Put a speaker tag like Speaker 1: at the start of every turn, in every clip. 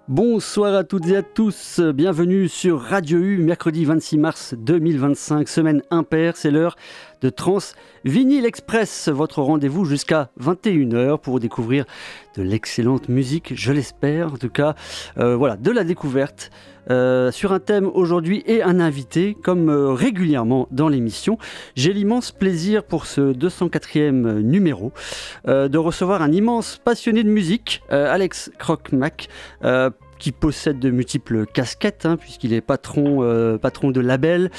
Speaker 1: Bonsoir à toutes et à tous, bienvenue sur Radio U, mercredi 26 mars 2025, semaine impaire, c'est l'heure de Trans Vinyl Express, votre rendez-vous jusqu'à 21h pour découvrir de l'excellente musique, je l'espère, en tout cas, de la découverte. Sur un thème aujourd'hui et un invité, comme régulièrement dans l'émission. J'ai l'immense plaisir pour ce 204e numéro de recevoir un immense passionné de musique, Alex Croc-Mac, qui possède de multiples casquettes, puisqu'il est patron de label,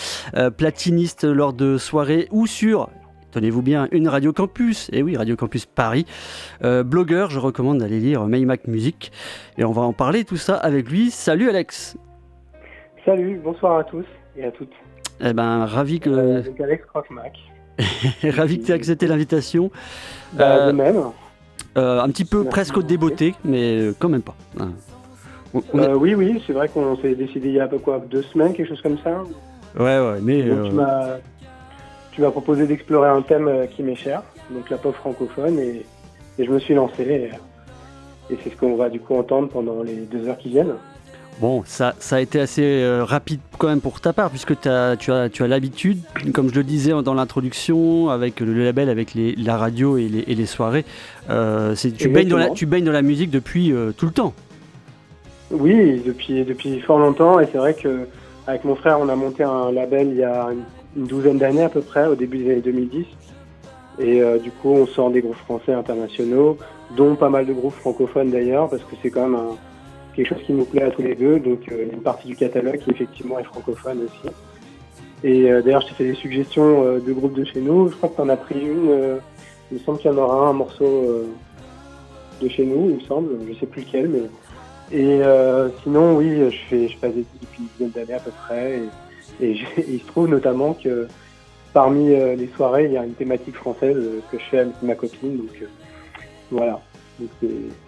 Speaker 1: platiniste lors de soirées ou sur, tenez-vous bien, une Radio Campus, et oui, Radio Campus Paris, blogueur, je recommande d'aller lire Maymac Music, et on va en parler tout ça avec lui. Salut Alex.
Speaker 2: Salut, bonsoir à tous et à toutes.
Speaker 1: Eh ben, ravi que...
Speaker 2: Donc Alex Croc-Mac.
Speaker 1: Ravi que tu aies accepté l'invitation.
Speaker 2: De même.
Speaker 1: Un petit peu presque au débeauté, mais quand même pas.
Speaker 2: Oui, c'est vrai qu'on s'est décidé il y a 2 semaines, quelque chose comme ça.
Speaker 1: Ouais, mais...
Speaker 2: Donc tu m'as proposé d'explorer un thème qui m'est cher, donc la pop francophone, et je me suis lancé, et c'est ce qu'on va du coup entendre pendant les 2 heures qui viennent.
Speaker 1: Bon, ça a été assez rapide quand même pour ta part, puisque tu as l'habitude, comme je le disais dans l'introduction, avec le label, avec la radio et les soirées, tu baignes dans la musique depuis tout le temps.
Speaker 2: Oui, depuis fort longtemps, et c'est vrai que avec mon frère, on a monté un label il y a une douzaine d'années à peu près, au début des années 2010, et du coup, on sort des groupes français internationaux, dont pas mal de groupes francophones d'ailleurs, parce que c'est quand même quelque chose qui nous plaît à tous les deux, donc il y a une partie du catalogue qui effectivement est francophone aussi. Et d'ailleurs, je t'ai fait des suggestions de groupes de chez nous, je crois que tu en as pris une, il me semble qu'il y en aura un morceau de chez nous, il me semble, je sais plus lequel, mais... Et sinon, oui, je fais des depuis une dizaine d'années à peu près, et il se trouve notamment que parmi les soirées, il y a une thématique française que je fais avec ma copine, donc voilà, donc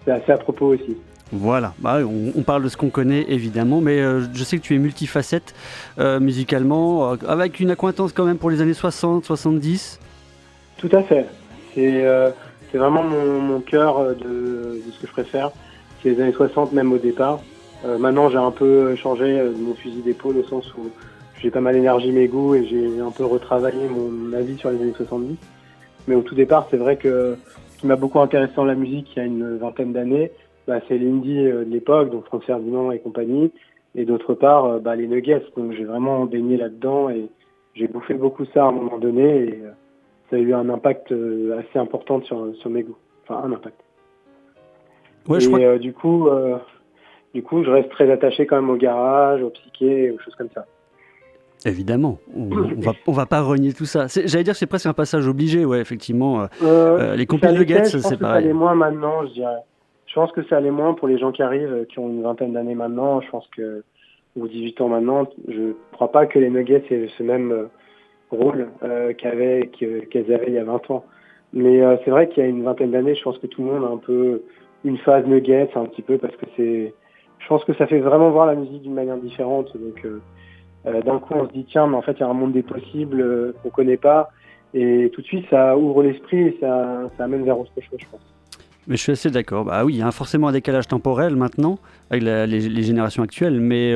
Speaker 2: c'est assez à propos aussi.
Speaker 1: Voilà, on parle de ce qu'on connaît évidemment, mais je sais que tu es multifacette musicalement, avec une accointance quand même pour les années 60, 70.
Speaker 2: Tout à fait, c'est vraiment mon cœur de ce que je préfère. C'est les années 60 même au départ. Maintenant j'ai un peu changé mon fusil d'épaule au sens où j'ai pas mal élargi mes goûts et j'ai un peu retravaillé mon avis sur les années 70. Mais au tout départ, c'est vrai que ce qui m'a beaucoup intéressé dans la musique il y a une vingtaine d'années, c'est l'indie de l'époque, donc Franck Ferdinand et compagnie. Et d'autre part, les Nuggets. Donc j'ai vraiment baigné là-dedans et j'ai bouffé beaucoup ça à un moment donné. Et ça a eu un impact assez important sur mes goûts. Enfin, un impact.
Speaker 1: Ouais,
Speaker 2: Et du coup, je reste très attaché quand même au garage, au psyché, aux choses comme ça.
Speaker 1: Évidemment, on va pas renier tout ça. J'allais dire c'est presque un passage obligé, ouais, effectivement. Les compiles de Nuggets, c'est pareil.
Speaker 2: Ça l'est moins maintenant, je dirais. Je pense que ça l'est moins pour les gens qui arrivent, qui ont une vingtaine d'années maintenant. Je pense que, ou 18 ans maintenant, je ne crois pas que les Nuggets aient ce même rôle qu'elles avaient il y a 20 ans. Mais c'est vrai qu'il y a une vingtaine d'années, je pense que tout le monde a un peu une phase Nuggets, un petit peu, parce que je pense que ça fait vraiment voir la musique d'une manière différente. Donc, d'un coup, on se dit, tiens, mais en fait, il y a un monde des possibles qu'on connaît pas. Et tout de suite, ça ouvre l'esprit et ça amène vers autre chose, je pense.
Speaker 1: Mais je suis assez d'accord. Bah oui, il y a forcément un décalage temporel maintenant avec les générations actuelles, mais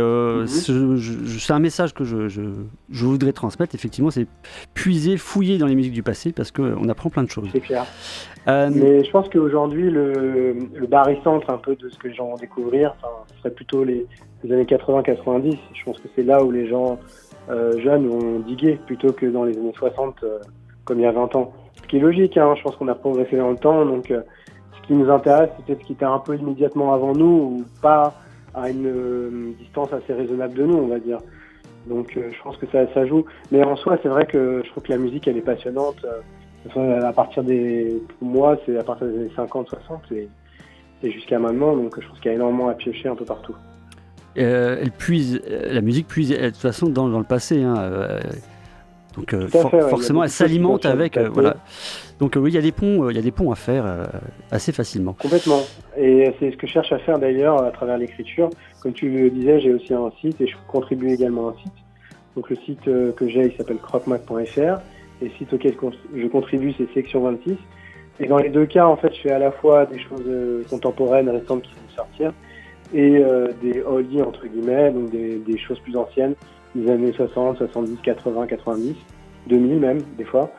Speaker 1: c'est un message que je voudrais transmettre. Effectivement, c'est puiser, fouiller dans les musiques du passé parce qu'on apprend plein de choses.
Speaker 2: C'est clair. Mais je pense qu'aujourd'hui, le barycentre un peu de ce que les gens vont découvrir, ce serait plutôt les années 80-90. Je pense que c'est là où les gens jeunes vont diguer plutôt que dans les années 60, comme il y a 20 ans. Ce qui est logique, hein, je pense qu'on a progressé dans le temps, donc ce qui nous intéresse, c'est peut-être ce qui était un peu immédiatement avant nous, ou pas à une distance assez raisonnable de nous, on va dire. Donc je pense que ça joue. Mais en soi, c'est vrai que je trouve que la musique, elle est passionnante. À partir pour moi, c'est à partir des années 50, 60 et jusqu'à maintenant. Donc je pense qu'il y a énormément à piocher un peu partout.
Speaker 1: La musique puise de toute façon dans le passé. Hein, donc forcément, elle s'alimente avec. Voilà. Donc oui, il y a des ponts à faire assez facilement.
Speaker 2: Complètement. Et c'est ce que je cherche à faire d'ailleurs à travers l'écriture. Comme tu le disais, j'ai aussi un site et je contribue également à un site. Donc le site que j'ai, il s'appelle croquemac.fr. Et le site auquel je contribue, c'est Section 26. Et dans les deux cas, en fait, je fais à la fois des choses contemporaines, récentes qui vont sortir, et des oldies, entre guillemets, donc des choses plus anciennes, des années 60, 70, 80, 90, 2000 même, des fois.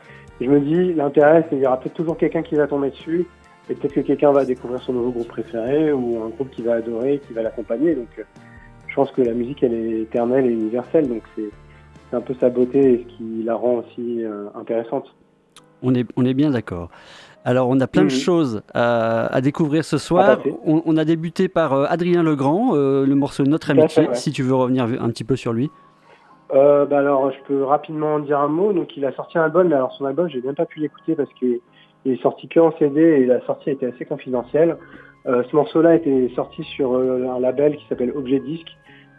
Speaker 2: Et je me dis, l'intérêt, c'est qu'il y aura peut-être toujours quelqu'un qui va tomber dessus, et peut-être que quelqu'un va découvrir son nouveau groupe préféré, ou un groupe qui va adorer, qui va l'accompagner. Donc je pense que la musique, elle est éternelle et universelle, donc c'est un peu sa beauté et ce qui la rend aussi intéressante.
Speaker 1: On est bien d'accord. Alors, on a plein de choses à découvrir ce soir. On a débuté par Adrien Legrand, le morceau Notre Amitié, si tu veux revenir un petit peu sur lui.
Speaker 2: Alors, je peux rapidement en dire un mot. Donc, il a sorti un album, mais alors son album, j'ai même pas pu l'écouter parce qu'il est sorti que en CD et la sortie a été assez confidentielle. Ce morceau-là était sorti sur un label qui s'appelle Objet Disque,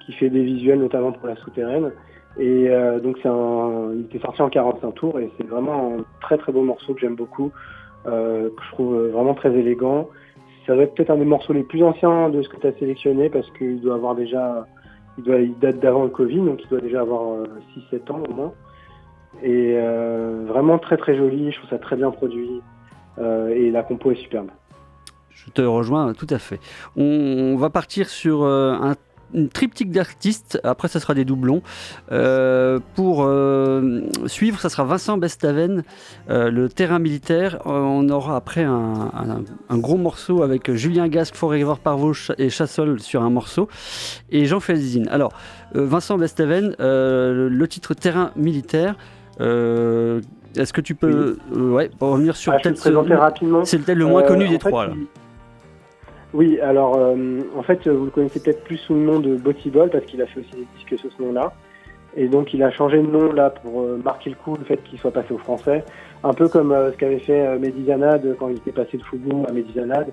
Speaker 2: qui fait des visuels notamment pour La Souterraine. Et donc, il était sorti en 45 tours et c'est vraiment un très très beau morceau que j'aime beaucoup, que je trouve vraiment très élégant. Ça doit être peut-être un des morceaux les plus anciens de ce que tu as sélectionné parce qu'il doit avoir déjà il date d'avant le Covid, donc il doit déjà avoir 6-7 ans au moins. Et vraiment très très joli, je trouve ça très bien produit. Et la compo est superbe.
Speaker 1: Je te rejoins tout à fait. On va partir sur une triptyque d'artistes. Après, ça sera des doublons. Pour suivre, ça sera Vincent Bestaven, le terrain militaire. On aura après un gros morceau avec Julien Gasque, Forever Parvo et Chassol sur un morceau. Et Jean Felzin. Alors, Vincent Bestaven, le titre terrain militaire. Est-ce que tu peux pour revenir sur
Speaker 2: peut-être présenter rapidement.
Speaker 1: C'est peut-être le moins connu des trois. Là.
Speaker 2: Oui, alors en fait, vous le connaissez peut-être plus sous le nom de Bottiball parce qu'il a fait aussi des disques sous ce nom-là. Et donc, il a changé de nom là pour marquer le coup, le fait qu'il soit passé au français. Un peu comme ce qu'avait fait Médizanade quand il était passé de Fougou à Médizanade.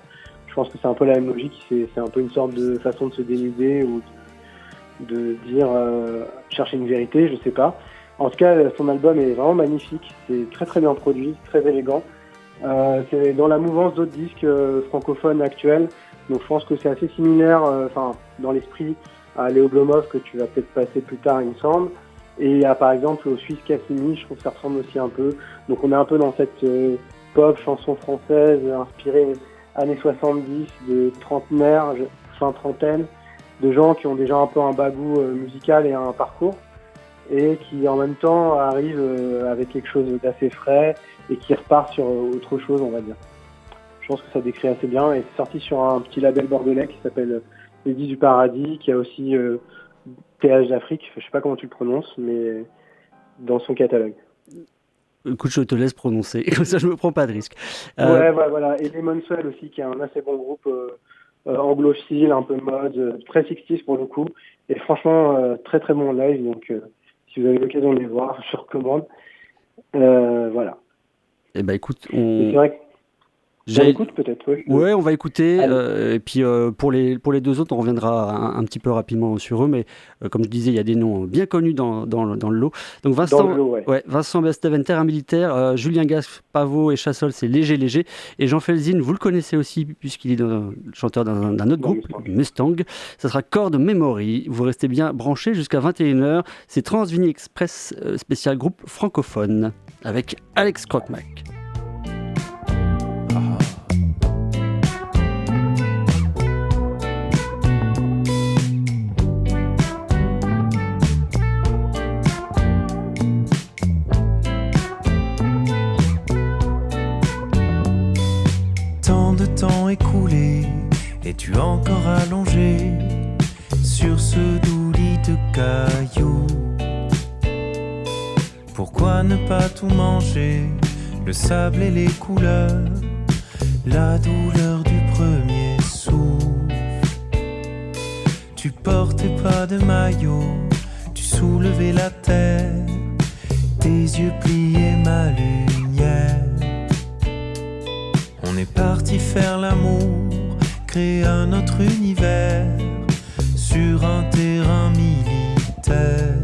Speaker 2: Je pense que c'est un peu la même logique. C'est un peu une sorte de façon de se dénuder ou de dire chercher une vérité, je sais pas. En tout cas, son album est vraiment magnifique. C'est très très bien produit, très élégant. C'est dans la mouvance d'autres disques francophones actuels. Donc je pense que c'est assez similaire, dans l'esprit, à Léo Blomov que tu vas peut-être passer plus tard, il me semble. Et par exemple au Suisse Cassini, je trouve que ça ressemble aussi un peu. Donc on est un peu dans cette pop chanson française inspirée années 70 de trentenaires, fin trentaine, de gens qui ont déjà un peu un bagou musical et un parcours, et qui en même temps arrivent avec quelque chose d'assez frais et qui repart sur autre chose, on va dire. Je pense que ça décrit assez bien, et c'est sorti sur un petit label bordelais qui s'appelle Les 10 du Paradis, qui a aussi TH d'Afrique, je sais pas comment tu le prononces, mais dans son catalogue.
Speaker 1: Écoute, je te laisse prononcer, comme ça je me prends pas de risque.
Speaker 2: Voilà, et Lemon Swell aussi, qui est un assez bon groupe anglophile, un peu mode, très 60s pour le coup, et franchement très très bon live, donc si vous avez l'occasion de les voir, je recommande. Voilà.
Speaker 1: Eh ben écoute,
Speaker 2: c'est vrai que on écoute peut-être.
Speaker 1: Ouais, on va écouter. Et puis pour les deux autres, on reviendra un petit peu rapidement sur eux. Mais comme je disais, il y a des noms bien connus dans le lot. Donc Vincent Bestaven, terrain militaire, Julien Gasque, Pavot et Chassol, c'est Léger. Et Jean Felzin, vous le connaissez aussi puisqu'il est le chanteur d'un autre groupe, Mustang. Ça sera Chord Memory. Vous restez bien branchés jusqu'à 21h. C'est Transvini Express spécial groupe francophone avec Alex Croquemac.
Speaker 3: Temps écoulé, es-tu encore allongé sur ce doux lit de cailloux? Pourquoi ne pas tout manger, le sable et les couleurs, la douleur du premier souffle? Tu portais pas de maillot, tu soulevais la terre, tes yeux pliaient ma lumière. On est parti faire l'amour, créer un autre univers sur un terrain militaire.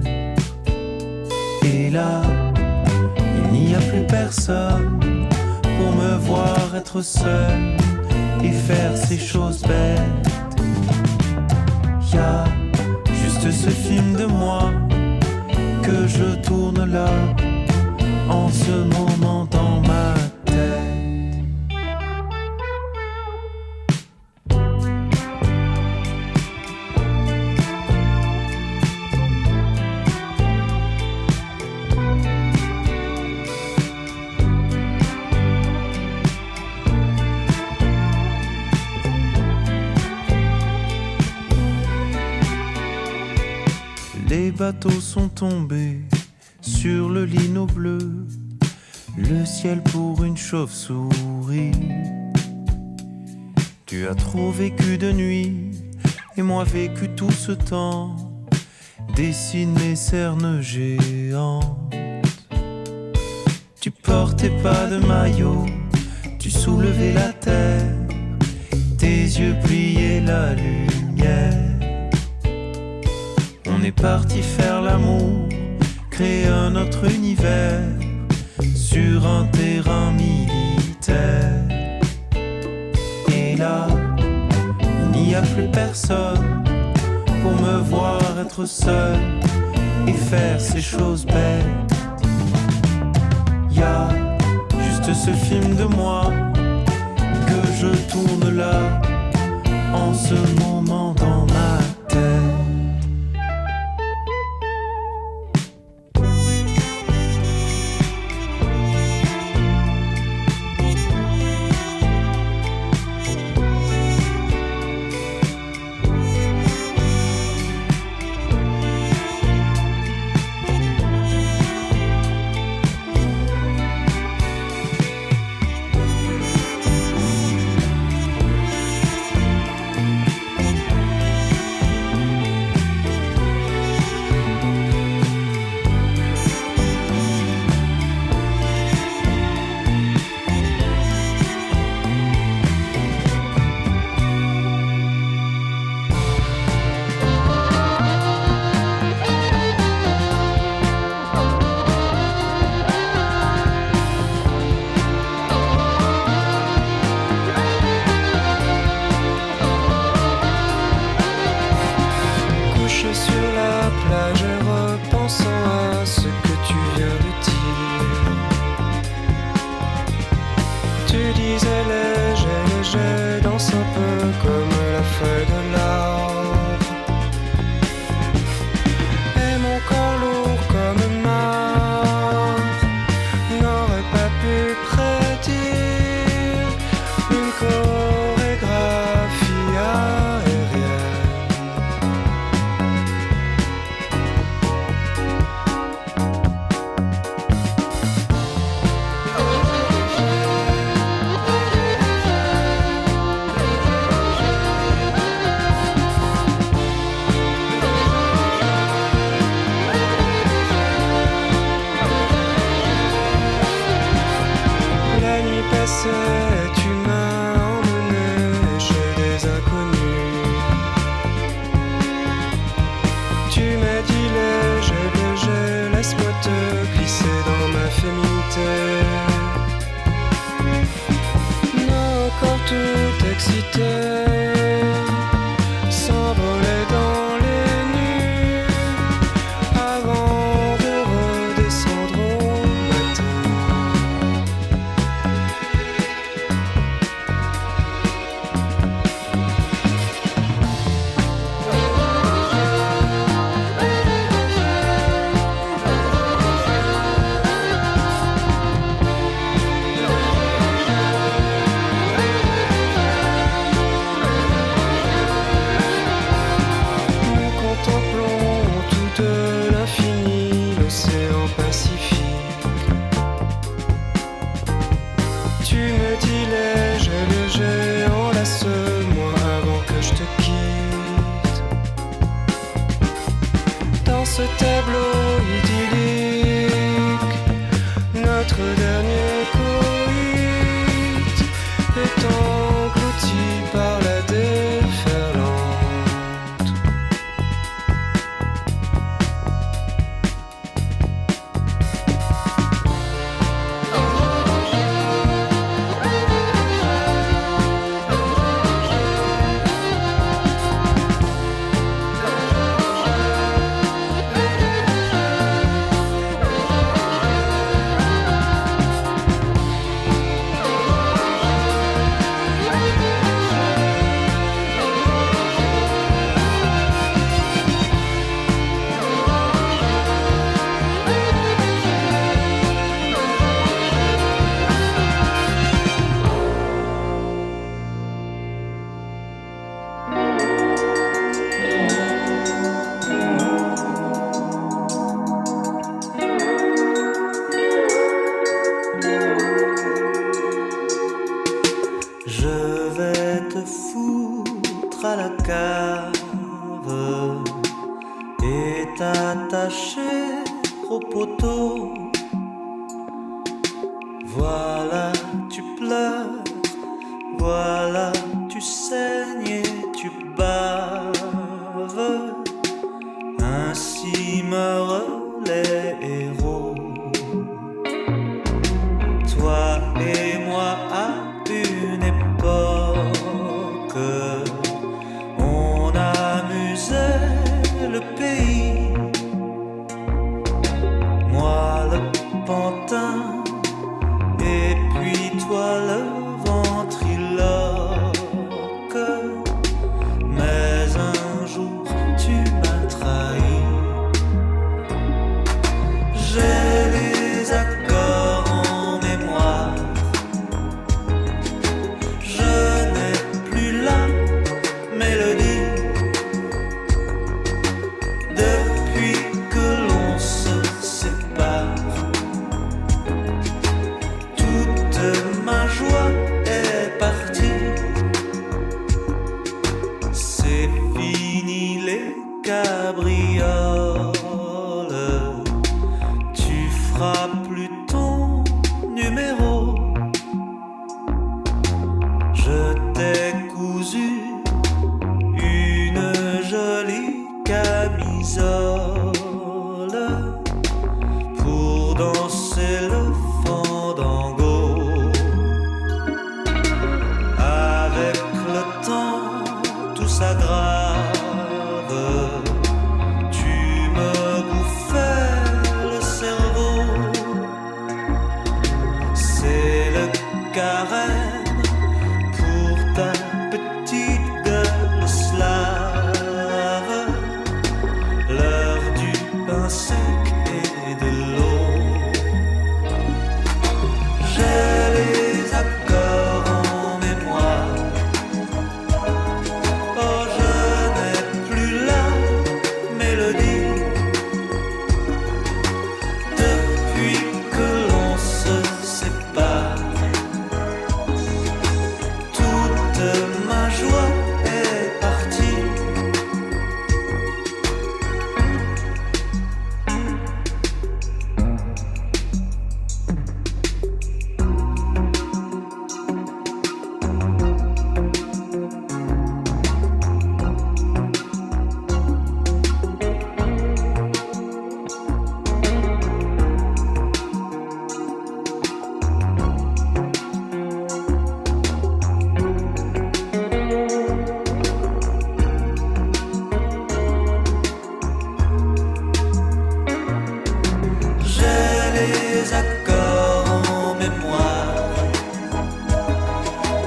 Speaker 3: Et là, il n'y a plus personne pour me voir être seul et faire ces choses bêtes. Y a juste ce film de moi que je tourne là en ce moment dans ma tête. Les bateaux sont tombés sur le lino bleu, le ciel pour une chauve-souris. Tu as trop vécu de nuit et moi vécu tout ce temps. Dessine mes cernes géantes. Tu portais pas de maillot, tu soulevais la terre, tes yeux pliaient la lumière. On est parti faire l'amour, créer un autre univers sur un terrain militaire. Et là, il n'y a plus personne pour me voir être seul et faire ces choses bêtes. Y a juste ce film de moi que je tourne là en ce moment dans ma tête. Voilà, tu pleures, voilà, tu saignes et tu baves. Ainsi meurent les héros. Toi et moi à une époque, on amusait fera plus ton numéro. Je t'ai cousu une jolie camisole pour danser le fandango. Avec le temps, tout s'aggrave. Tu me bouffais le cerveau. C'est le carême pour ta petite gueule slave. L'heure du pain sec et de l'eau. J'ai les accords en mémoire. Oh, je n'ai plus la mélodie. Depuis que l'on se sépare, toute ma joie est partie. J'ai les accords en mémoire.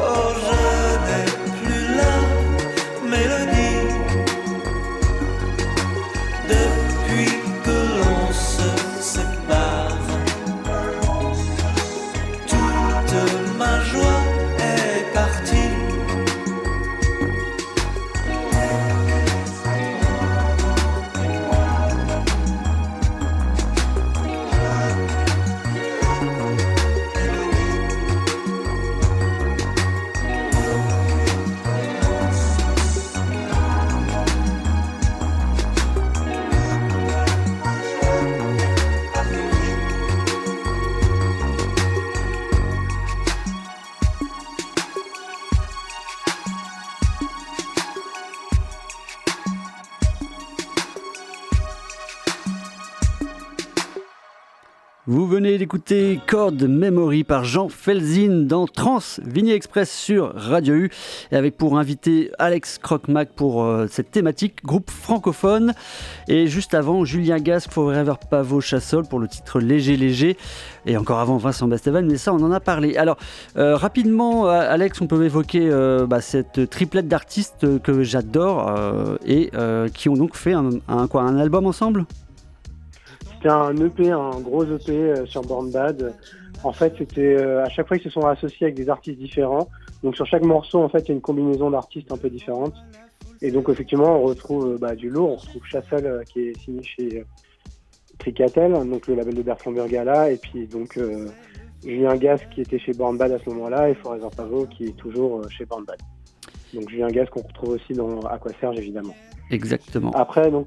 Speaker 3: Oh, je n'ai plus la mélodie. Depuis que l'on se sépare, toute ma joie est partie.
Speaker 1: Vous venez d'écouter Chord Memory par Jean Felzin dans Trans Vinyl Express sur Radio U, et avec pour invité Alex Croc-Mac pour cette thématique, groupe francophone. Et juste avant, Julien Gasque, Forever Pavot Chassol pour le titre Léger Léger. Et encore avant, Vincent Bastevan, mais ça on en a parlé. Alors rapidement, Alex, on peut évoquer cette triplette d'artistes que j'adore et qui ont donc fait un album ensemble.
Speaker 2: C'était un EP, un gros EP sur Born Bad. En fait, c'était à chaque fois ils se sont associés avec des artistes différents. Donc sur chaque morceau, en fait, il y a une combinaison d'artistes un peu différentes. Et donc effectivement, on retrouve du lourd. On retrouve Chassol qui est signé chez Tricatel, donc le label de Bertrand Burgala, et puis donc Julien Gasque qui était chez Born Bad à ce moment-là, et Forever Pavot qui est toujours chez Born Bad. Donc Julien Gasque qu'on retrouve aussi dans Aquaserge évidemment.
Speaker 1: Exactement.
Speaker 2: Après donc.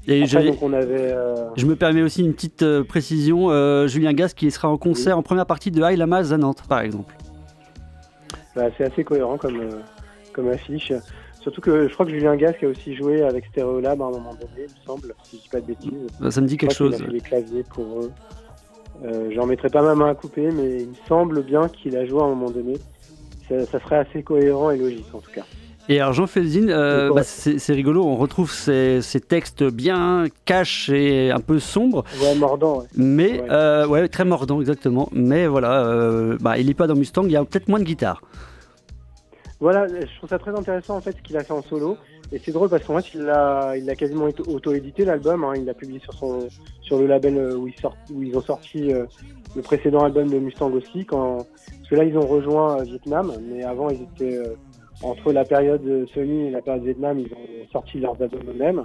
Speaker 1: Et
Speaker 2: donc on avait,
Speaker 1: je me permets aussi une petite précision, Julien Gasque qui sera en concert en première partie de High Lamas à Nantes par exemple.
Speaker 2: C'est assez cohérent comme affiche. Surtout que je crois que Julien Gasque a aussi joué avec Stereolab à un moment donné, il me semble, si je dis pas de bêtises.
Speaker 1: Ça me dit quelque chose.
Speaker 2: Il a fait les claviers pour eux. J'en mettrai pas ma main à couper, mais il me semble bien qu'il a joué à un moment donné. Ça serait assez cohérent et logique en tout cas.
Speaker 1: Et alors Jean Felzin, c'est rigolo, on retrouve ces textes bien cash et un peu sombres.
Speaker 2: Ouais, mordant. Ouais.
Speaker 1: Mais, ouais, très mordant, exactement. Mais voilà, il n'est pas dans Mustang, il y a peut-être moins de guitare.
Speaker 2: Voilà, je trouve ça très intéressant en fait ce qu'il a fait en solo. Et c'est drôle parce qu'en fait il a quasiment auto-édité l'album, hein. Il l'a publié sur le label où ils ont sorti le précédent album de Mustang aussi. Parce que là ils ont rejoint Vietnam, mais avant ils étaient... entre la période Sony et la période Vietnam, ils ont sorti leurs albums eux-mêmes.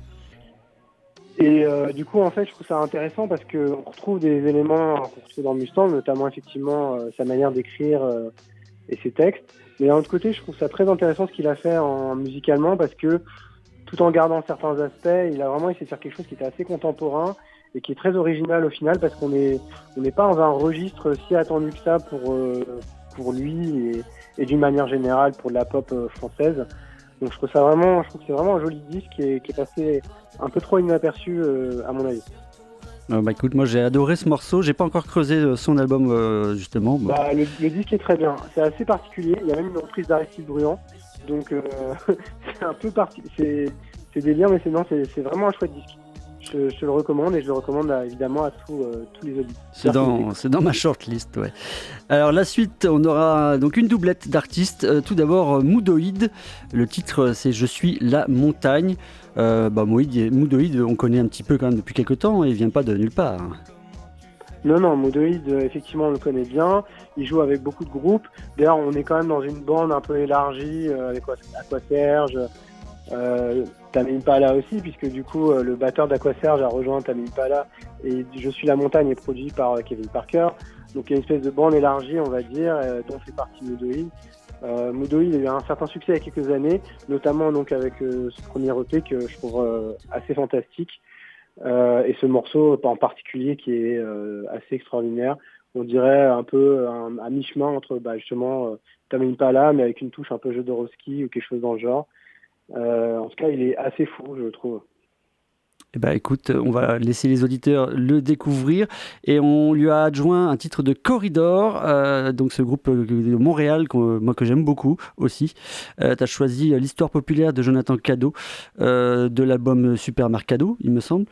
Speaker 2: Et du coup, en fait, je trouve ça intéressant parce qu'on retrouve des éléments qu'on retrouve dans Mustang, notamment effectivement sa manière d'écrire et ses textes. Mais d'un autre côté, je trouve ça très intéressant ce qu'il a fait musicalement parce que tout en gardant certains aspects, il a vraiment essayé de faire quelque chose qui était assez contemporain et qui est très original au final parce qu'on n'est pas dans un registre si attendu que ça pour lui et d'une manière générale pour de la pop française. Donc je trouve que c'est vraiment un joli disque qui est passé un peu trop inaperçu à mon avis.
Speaker 1: Écoute, moi j'ai adoré ce morceau, j'ai pas encore creusé son album justement.
Speaker 2: Le disque est très bien, c'est assez particulier, il y a même une reprise d'Aristide Bruand, donc c'est un peu c'est délire, mais c'est vraiment un chouette disque. Je te le recommande et je le recommande évidemment à tous les auditeurs.
Speaker 1: C'est dans ma shortlist, ouais. Alors la suite, on aura donc une doublette d'artistes. Tout d'abord Moodoïd, le titre c'est Je suis la montagne. Moodoïd, on connaît un petit peu quand même depuis quelques temps, il vient pas de nulle part.
Speaker 2: Non, Moodoïd, effectivement on le connaît bien, il joue avec beaucoup de groupes. D'ailleurs on est quand même dans une bande un peu élargie avec Aquaserge, Tame Impala aussi, puisque du coup le batteur d'Aquaserge a rejoint Tame Impala et Je suis la montagne est produit par Kevin Parker, donc il y a une espèce de bande élargie on va dire dont fait partie Moodoïd. Moodoïd a eu un certain succès il y a quelques années, notamment donc avec ce premier EP que je trouve assez fantastique et ce morceau en particulier qui est assez extraordinaire, on dirait un peu à mi-chemin entre justement Tame Impala mais avec une touche un peu Jodorowsky ou quelque chose dans le genre. En tout cas, il est assez fou, je trouve.
Speaker 1: Écoute, on va laisser les auditeurs le découvrir et on lui a adjoint un titre de Corridor, donc ce groupe de Montréal que j'aime beaucoup aussi. Tu as choisi l'histoire populaire de Jonathan Cadeau de l'album Super Marcado, il me semble.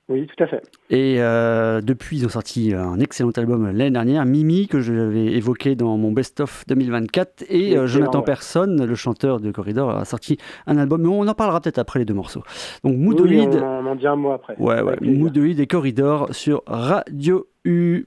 Speaker 2: Oui, tout à fait.
Speaker 1: Et depuis, ils ont sorti un excellent album l'année dernière, Mimi, que j'avais évoqué dans mon best-of 2024. Et Jonathan Persson, le chanteur de Corridor, a sorti un album. Mais on en parlera peut-être après les deux morceaux. Donc Moodoïd.
Speaker 2: Oui, on en dit un mot après.
Speaker 1: Ouais, Moodoïd et Corridor sur Radio U.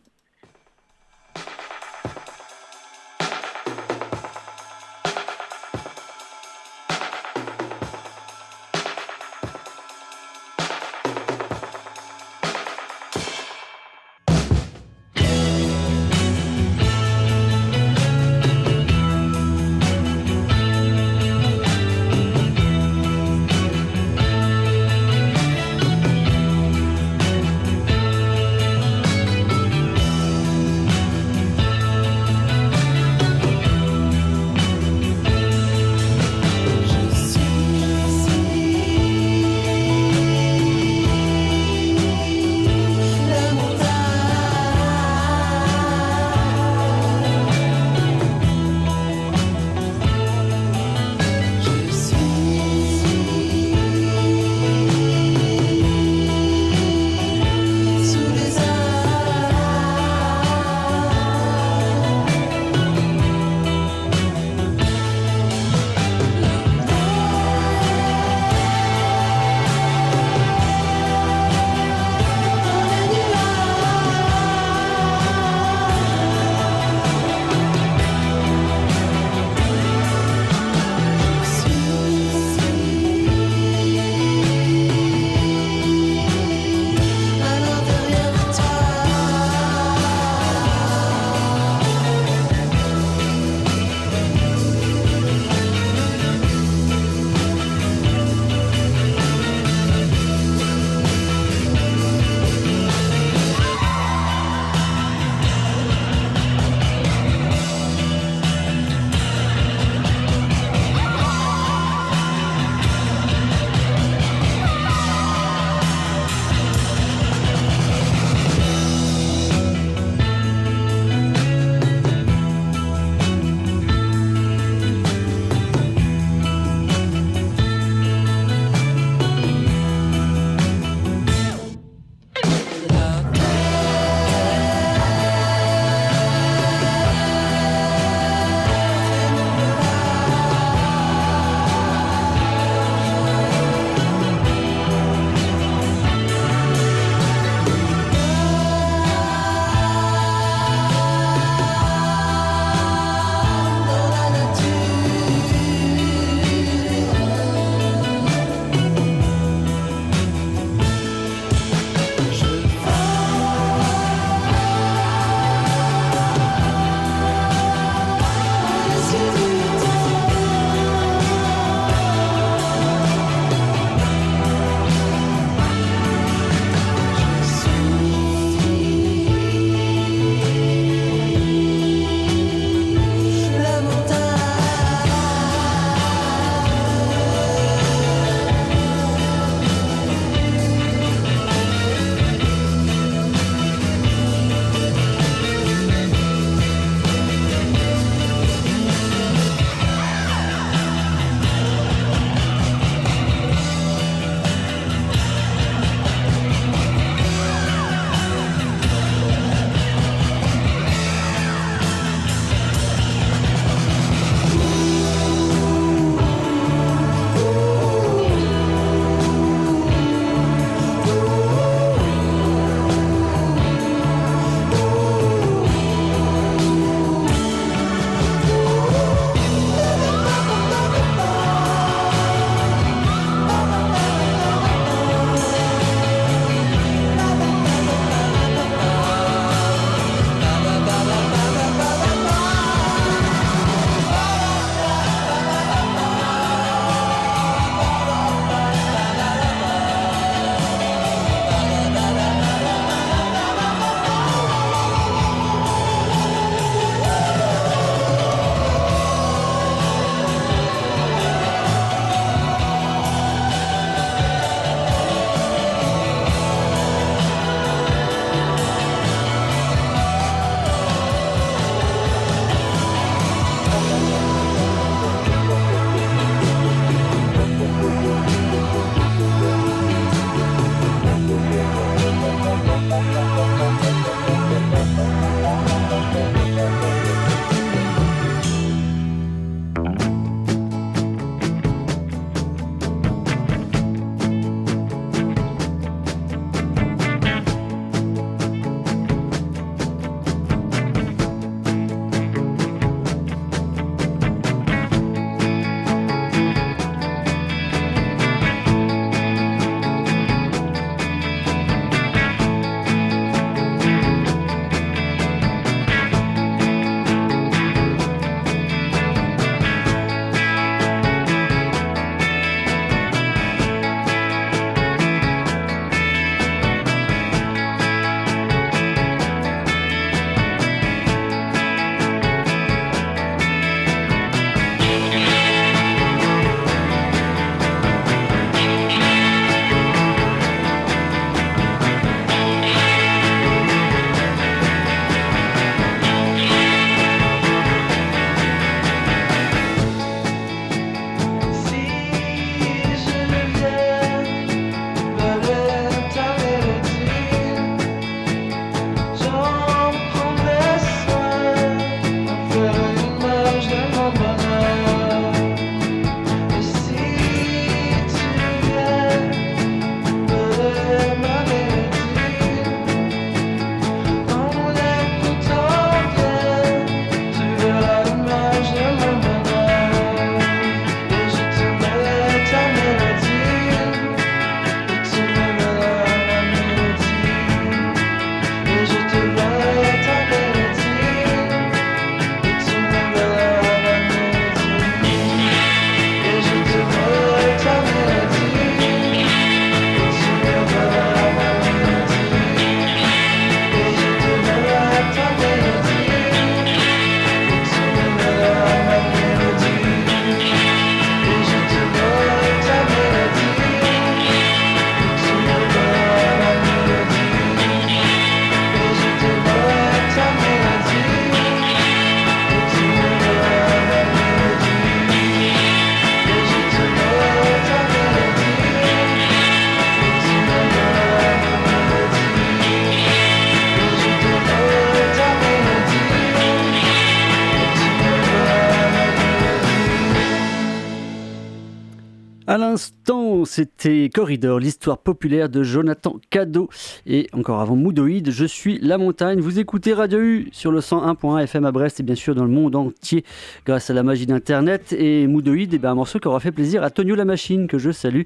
Speaker 1: l'instant, c'était Corridor, l'histoire populaire de Jonathan Cadot. Et encore avant Moodoïd, je suis La Montagne. Vous écoutez Radio U sur le 101.1 FM à Brest et bien sûr dans le monde entier grâce à la magie d'Internet. Et Moodoïd, un morceau qui aura fait plaisir à Tonio la Machine, que je salue,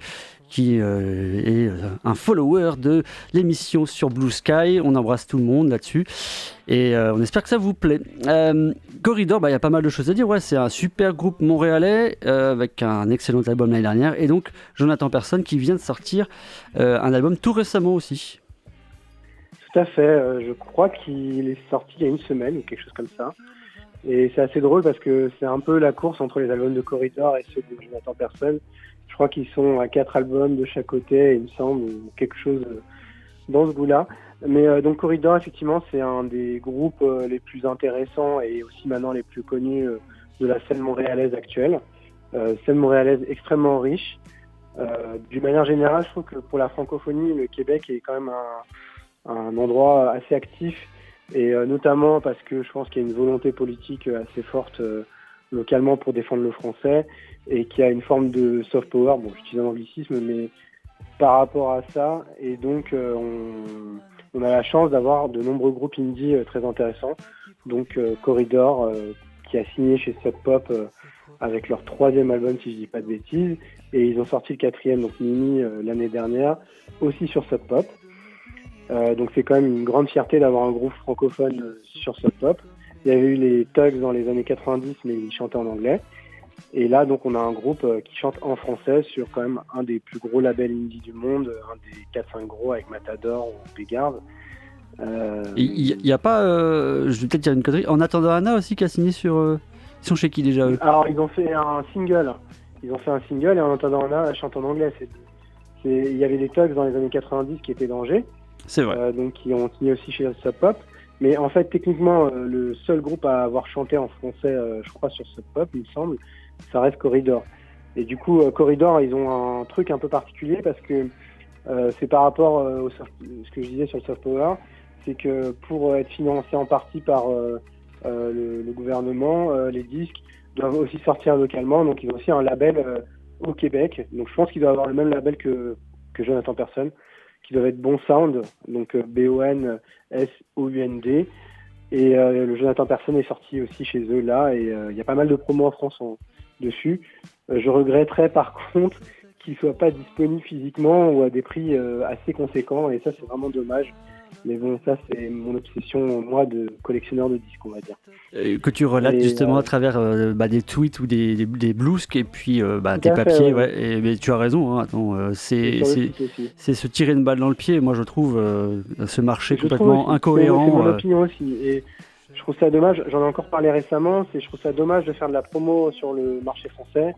Speaker 1: qui est un follower de l'émission sur Blue Sky. On embrasse tout le monde là-dessus et on espère que ça vous plaît. Corridor, il y a pas mal de choses à dire. Ouais, c'est un super groupe montréalais avec un excellent album l'année dernière, et donc Jonathan Persson qui vient de sortir un album tout récemment aussi.
Speaker 2: Tout à fait, je crois qu'il est sorti il y a une semaine ou quelque chose comme ça. Et c'est assez drôle parce que c'est un peu la course entre les albums de Corridor et ceux de Jonathan Persson. Je crois qu'ils sont à 4 albums de chaque côté, il me semble, ou quelque chose dans ce goût-là. Mais donc Corridor, effectivement, c'est un des groupes les plus intéressants et aussi maintenant les plus connus de la scène montréalaise actuelle. Scène montréalaise extrêmement riche. D'une manière générale, je trouve que pour la francophonie, le Québec est quand même un endroit assez actif, et notamment parce que je pense qu'il y a une volonté politique assez forte localement pour défendre le français, et qu'il y a une forme de soft power, bon, j'utilise un anglicisme, mais par rapport à ça, et donc on a la chance d'avoir de nombreux groupes indie très intéressants. Donc Corridor, qui a signé chez Sub Pop avec leur 3e album, si je dis pas de bêtises, et ils ont sorti le 4e, donc Mimi, l'année dernière, aussi sur Sub Pop. Donc c'est quand même une grande fierté d'avoir un groupe francophone sur Sub Pop. Il y avait eu les Tugs dans les années 90, mais ils chantaient en anglais. Et là, donc, on a un groupe qui chante en français sur quand même un des plus gros labels indie du monde, un des 4-5 gros avec Matador ou Bégard.
Speaker 1: Il n'y a pas, je vais peut-être dire une connerie, En attendant Anna aussi qui a signé sur... Ils sont chez qui déjà eux?
Speaker 2: Alors, ils ont fait un single. Et En attendant Anna chante en anglais. Il y avait les Tugs dans les années 90 qui étaient d'Angers.
Speaker 1: C'est vrai.
Speaker 2: Donc, qui ont signé aussi chez Sub Pop. Mais en fait, techniquement, le seul groupe à avoir chanté en français, je crois, sur Sub Pop, il me semble, ça reste Corridor. Et du coup, Corridor, ils ont un truc un peu particulier parce que c'est par rapport au ce que je disais sur le soft power, c'est que pour être financé en partie par le gouvernement, les disques doivent aussi sortir localement. Donc, ils ont aussi un label au Québec. Donc, je pense qu'ils doivent avoir le même label que Jonathan Persson, qui doivent être Bon Sound, donc Bonsound. Et le Jonathan Persson est sorti aussi chez eux là, et il y a pas mal de promos en France dessus. Je regretterais par contre qu'il soit pas disponible physiquement ou à des prix assez conséquents, et ça c'est vraiment dommage. Mais bon, ça c'est mon obsession, moi, de collectionneur de disques, on va dire.
Speaker 1: Que tu relates justement à travers des tweets ou des bluesks et puis tes papiers. Ouais. Mais tu as raison, hein, attends, c'est se tirer une balle dans le pied, moi je trouve, ce marché complètement incohérent.
Speaker 2: C'est mon opinion aussi. Et je trouve ça dommage, j'en ai encore parlé récemment, je trouve ça dommage de faire de la promo sur le marché français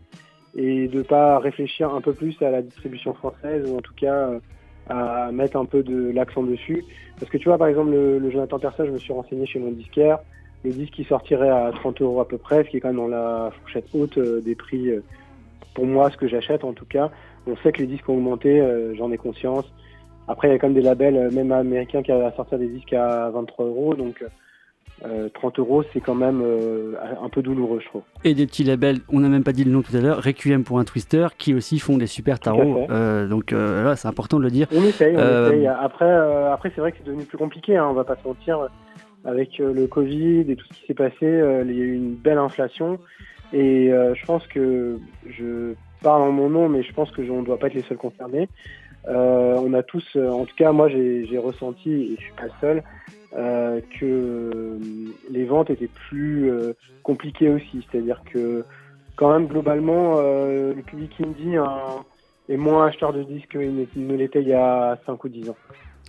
Speaker 2: et de pas réfléchir un peu plus à la distribution française, ou en tout cas à mettre un peu de l'accent dessus. Parce que tu vois, par exemple, le Jonathan Persson, je me suis renseigné chez mon disquaire, le disque il sortirait à 30 € à peu près, ce qui est quand même dans la fourchette haute des prix, pour moi, ce que j'achète en tout cas. On sait que les disques ont augmenté, j'en ai conscience. Après, il y a quand même des labels, même américains, qui arrivent à sortir des disques à 23 €, donc 30 €, c'est quand même un peu douloureux, je trouve.
Speaker 1: Et des petits labels, on n'a même pas dit le nom tout à l'heure, Requiem pour un Twister, qui aussi font des super tarots. Donc là, c'est important de le dire.
Speaker 2: On essaye. Après, c'est vrai que c'est devenu plus compliqué, hein, on va pas se mentir. Avec le Covid et tout ce qui s'est passé, il y a eu une belle inflation. Et je pense que, je parle en mon nom, mais je pense que on ne doit pas être les seuls concernés. On a tous, en tout cas moi j'ai ressenti, et je suis pas le seul, que les ventes étaient plus compliquées aussi. C'est-à-dire que quand même globalement le public indie est moins acheteur de disques qu'il ne l'était il y a 5 ou 10 ans,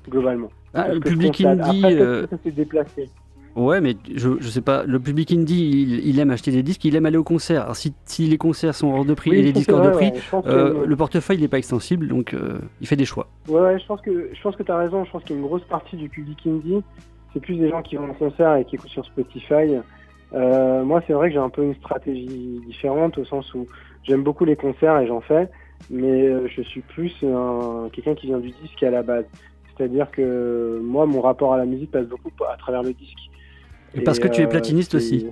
Speaker 2: globalement.
Speaker 1: Le public indie...
Speaker 2: Après, ça s'est déplacé.
Speaker 1: Ouais, mais je sais pas, le public indie, il aime acheter des disques, il aime aller au concert. Alors si les concerts sont hors de prix et les disques hors de prix, le portefeuille n'est pas extensible, donc il fait des choix.
Speaker 2: Ouais, je pense que tu as raison. Je pense qu'il y a une grosse partie du public indie, c'est plus des gens qui vont au concert et qui écoutent sur Spotify. Moi, c'est vrai que j'ai un peu une stratégie différente, au sens où j'aime beaucoup les concerts et j'en fais, mais je suis plus quelqu'un qui vient du disque à la base. C'est-à-dire que moi, mon rapport à la musique passe beaucoup à travers le disque.
Speaker 1: Et parce que tu es platiniste aussi.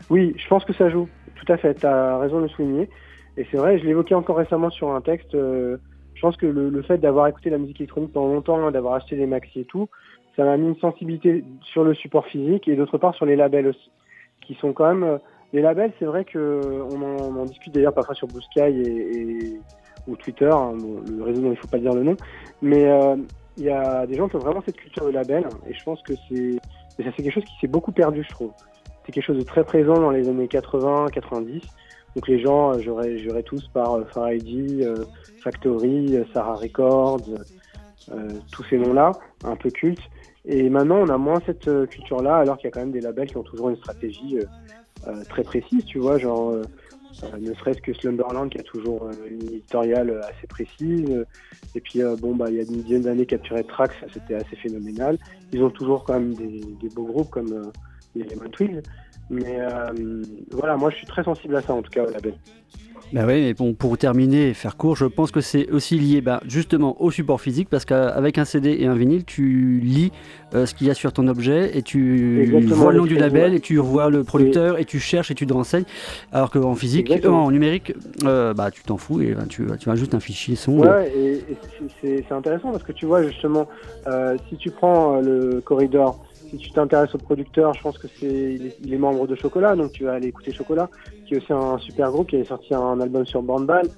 Speaker 2: Oui, je pense que ça joue. Tout à fait, tu as raison de le souligner. Et c'est vrai, je l'évoquais encore récemment sur un texte, je pense que le fait d'avoir écouté la musique électronique pendant longtemps, d'avoir acheté les maxi et tout, ça m'a mis une sensibilité sur le support physique et d'autre part sur les labels aussi, qui sont quand même... les labels, c'est vrai qu'on en discute d'ailleurs parfois sur Blue Sky ou Twitter, hein, le réseau dont il ne faut pas dire le nom, mais il y a des gens qui ont vraiment cette culture de label et je pense que c'est quelque chose qui s'est beaucoup perdu, je trouve. C'est quelque chose de très présent dans les années 80, 90. Donc les gens, j'aurais tous par Far ID, Factory, Sarah Records, tous ces noms-là, un peu cultes. Et maintenant, on a moins cette culture-là, alors qu'il y a quand même des labels qui ont toujours une stratégie très précise, tu vois, genre ne serait-ce que Slumberland qui a toujours une éditoriale assez précise. Et puis, il y a une dizaine d'années, Captured Tracks, c'était assez phénoménal. Ils ont toujours quand même des beaux groupes comme les Lemon Twigs. Mais voilà, moi je suis très sensible à ça en tout cas au label.
Speaker 1: Bah oui, mais bon, pour terminer et faire court, je pense que c'est aussi lié justement au support physique, parce qu'avec un CD et un vinyle, tu lis ce qu'il y a sur ton objet et tu vois le nom du label et tu vois le producteur et tu cherches et tu te renseignes, alors qu'en physique, en numérique, tu t'en fous et tu as juste un fichier son.
Speaker 2: Ouais, et c'est intéressant parce que tu vois justement, si tu prends le Corridor, si tu t'intéresses au producteur, je pense que il est membre de Chocolat, donc tu vas aller écouter Chocolat, qui est aussi un super groupe qui a sorti un album sur Bandball.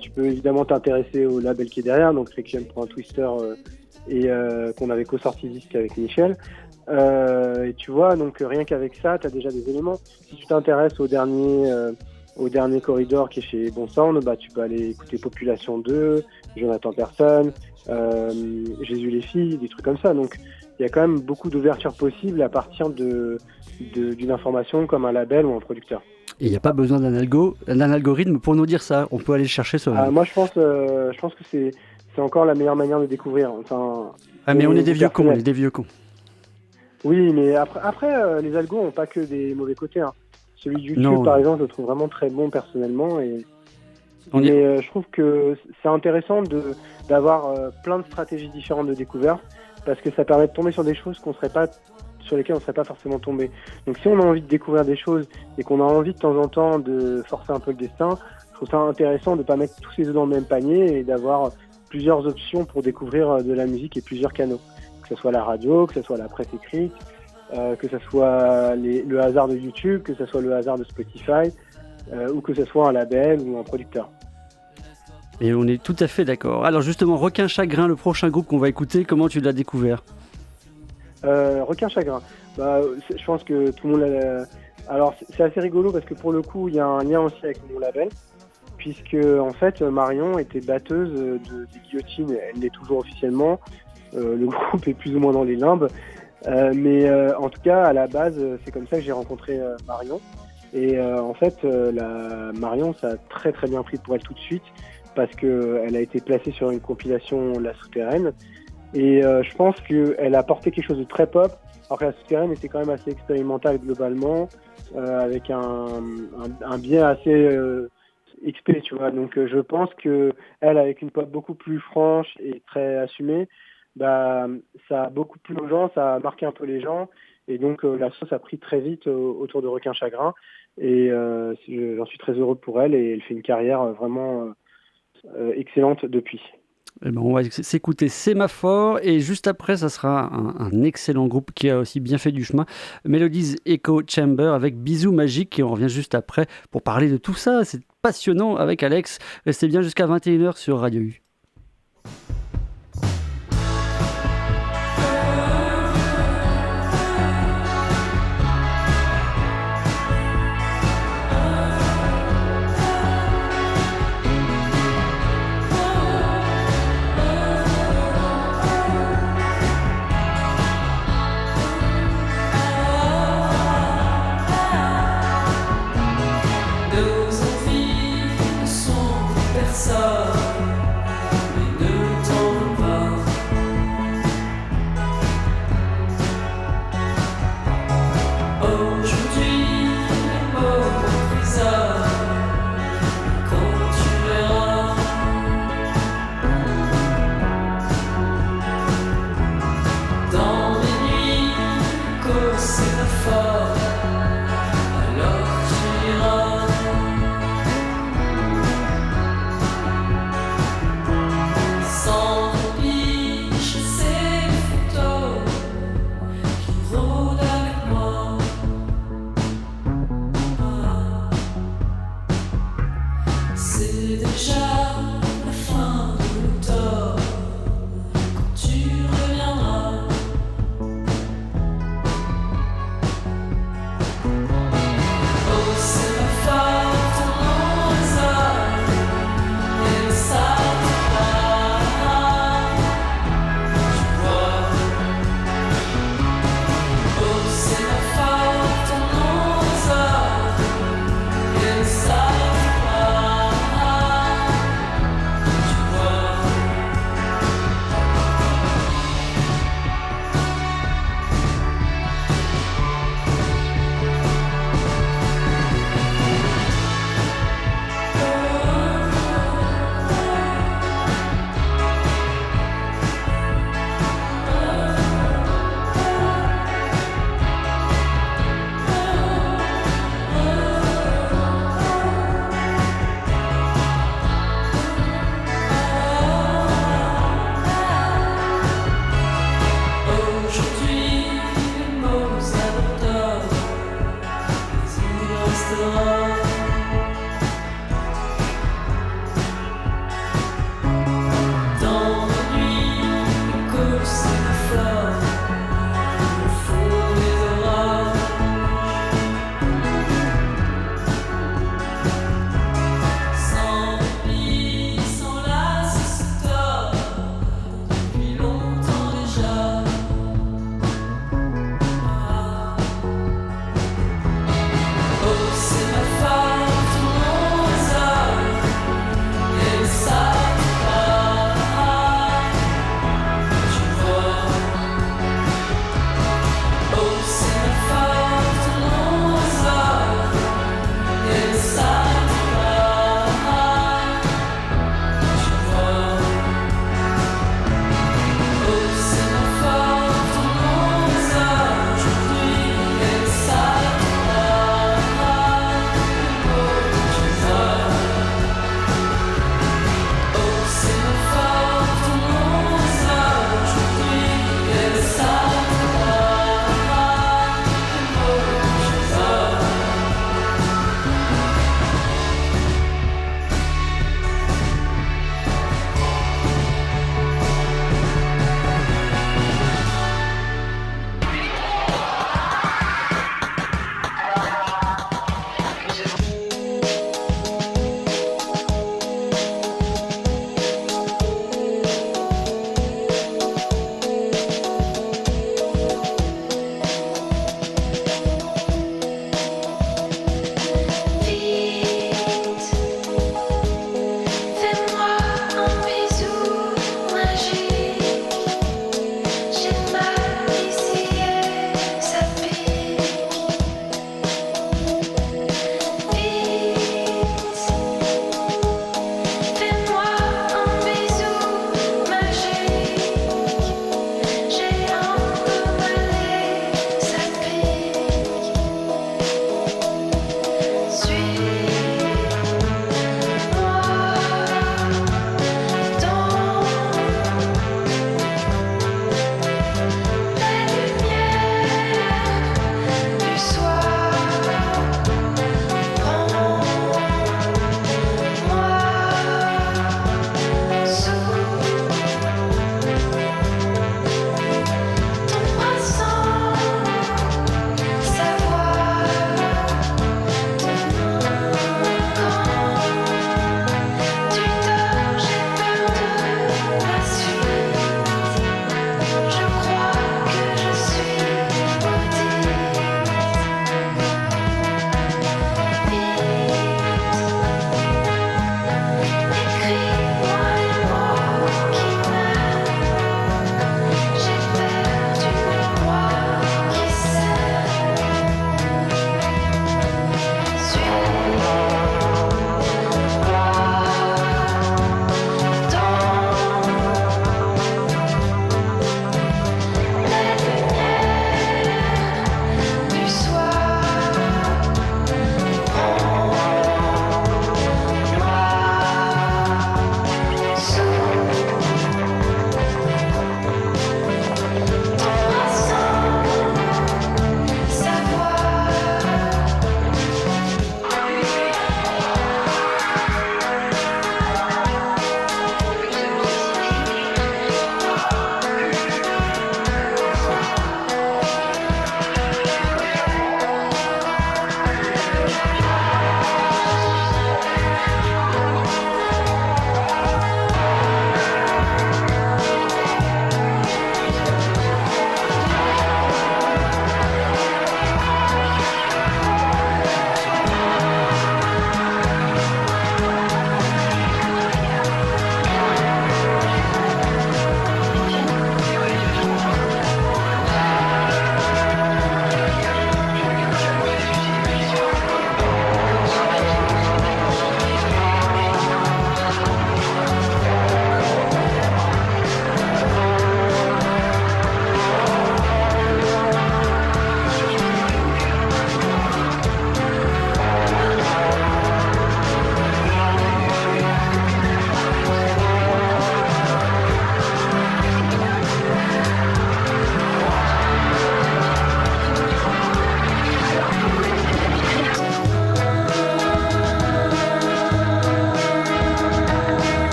Speaker 2: Tu peux évidemment t'intéresser au label qui est derrière, donc Requiem pour un Twister, et qu'on avait co-sorti disque avec Michel. Et tu vois, donc rien qu'avec ça, tu as déjà des éléments. Si tu t'intéresses au dernier Corridor qui est chez Bon Sound, tu peux aller écouter Population 2, Jonathan Person, Jésus les filles, des trucs comme ça. Donc il y a quand même beaucoup d'ouverture possible à partir d'une information comme un label ou un producteur.
Speaker 1: Et il n'y a pas besoin d'un algorithme pour nous dire ça. On peut aller le chercher soi-même.
Speaker 2: Moi, je pense que c'est encore la meilleure manière de découvrir. Enfin,
Speaker 1: mais on est des vieux cons,
Speaker 2: Oui, mais après les algos n'ont pas que des mauvais côtés. Hein. Celui de YouTube, par exemple, je le trouve vraiment très bon personnellement. Mais je trouve que c'est intéressant d'avoir plein de stratégies différentes de découverte, parce que ça permet de tomber sur des choses sur lesquelles on ne serait pas forcément tombé. Donc si on a envie de découvrir des choses et qu'on a envie de temps en temps de forcer un peu le destin, je trouve ça intéressant de ne pas mettre tous ses œufs dans le même panier et d'avoir plusieurs options pour découvrir de la musique et plusieurs canaux. Que ce soit la radio, que ce soit la presse écrite, que ce soit le hasard de YouTube, que ce soit le hasard de Spotify, ou que ce soit un label ou un producteur.
Speaker 1: Et on est tout à fait d'accord. Alors justement, Requin Chagrin, le prochain groupe qu'on va écouter, comment tu l'as découvert ?
Speaker 2: Requin Chagrin, je pense que tout le monde l'a... Alors c'est assez rigolo parce que pour le coup, il y a un lien aussi avec mon label, puisque en fait Marion était batteuse des Guillotines, elle l'est toujours officiellement, le groupe est plus ou moins dans les limbes, mais en tout cas à la base c'est comme ça que j'ai rencontré Marion, et en fait Marion, ça a très très bien pris pour elle tout de suite, parce qu'elle a été placée sur une compilation La Souterraine, et je pense qu'elle a apporté quelque chose de très pop, alors que La Souterraine était quand même assez expérimentale globalement, avec un biais assez XP, tu vois. Donc je pense qu'elle, avec une pop beaucoup plus franche et très assumée, ça a beaucoup plu aux gens, ça a marqué un peu les gens, et donc la sauce a pris très vite autour de Requin Chagrin, et j'en suis très heureux pour elle, et elle fait une carrière vraiment excellente depuis.
Speaker 1: On va s'écouter Sémaphore, et juste après ça sera un excellent groupe qui a aussi bien fait du chemin, Melodies Echo Chamber avec Bisous Magique, et on revient juste après pour parler de tout ça. C'est passionnant avec Alex. Restez bien jusqu'à 21h sur Radio U.
Speaker 4: Nos envies ne sont pour personne.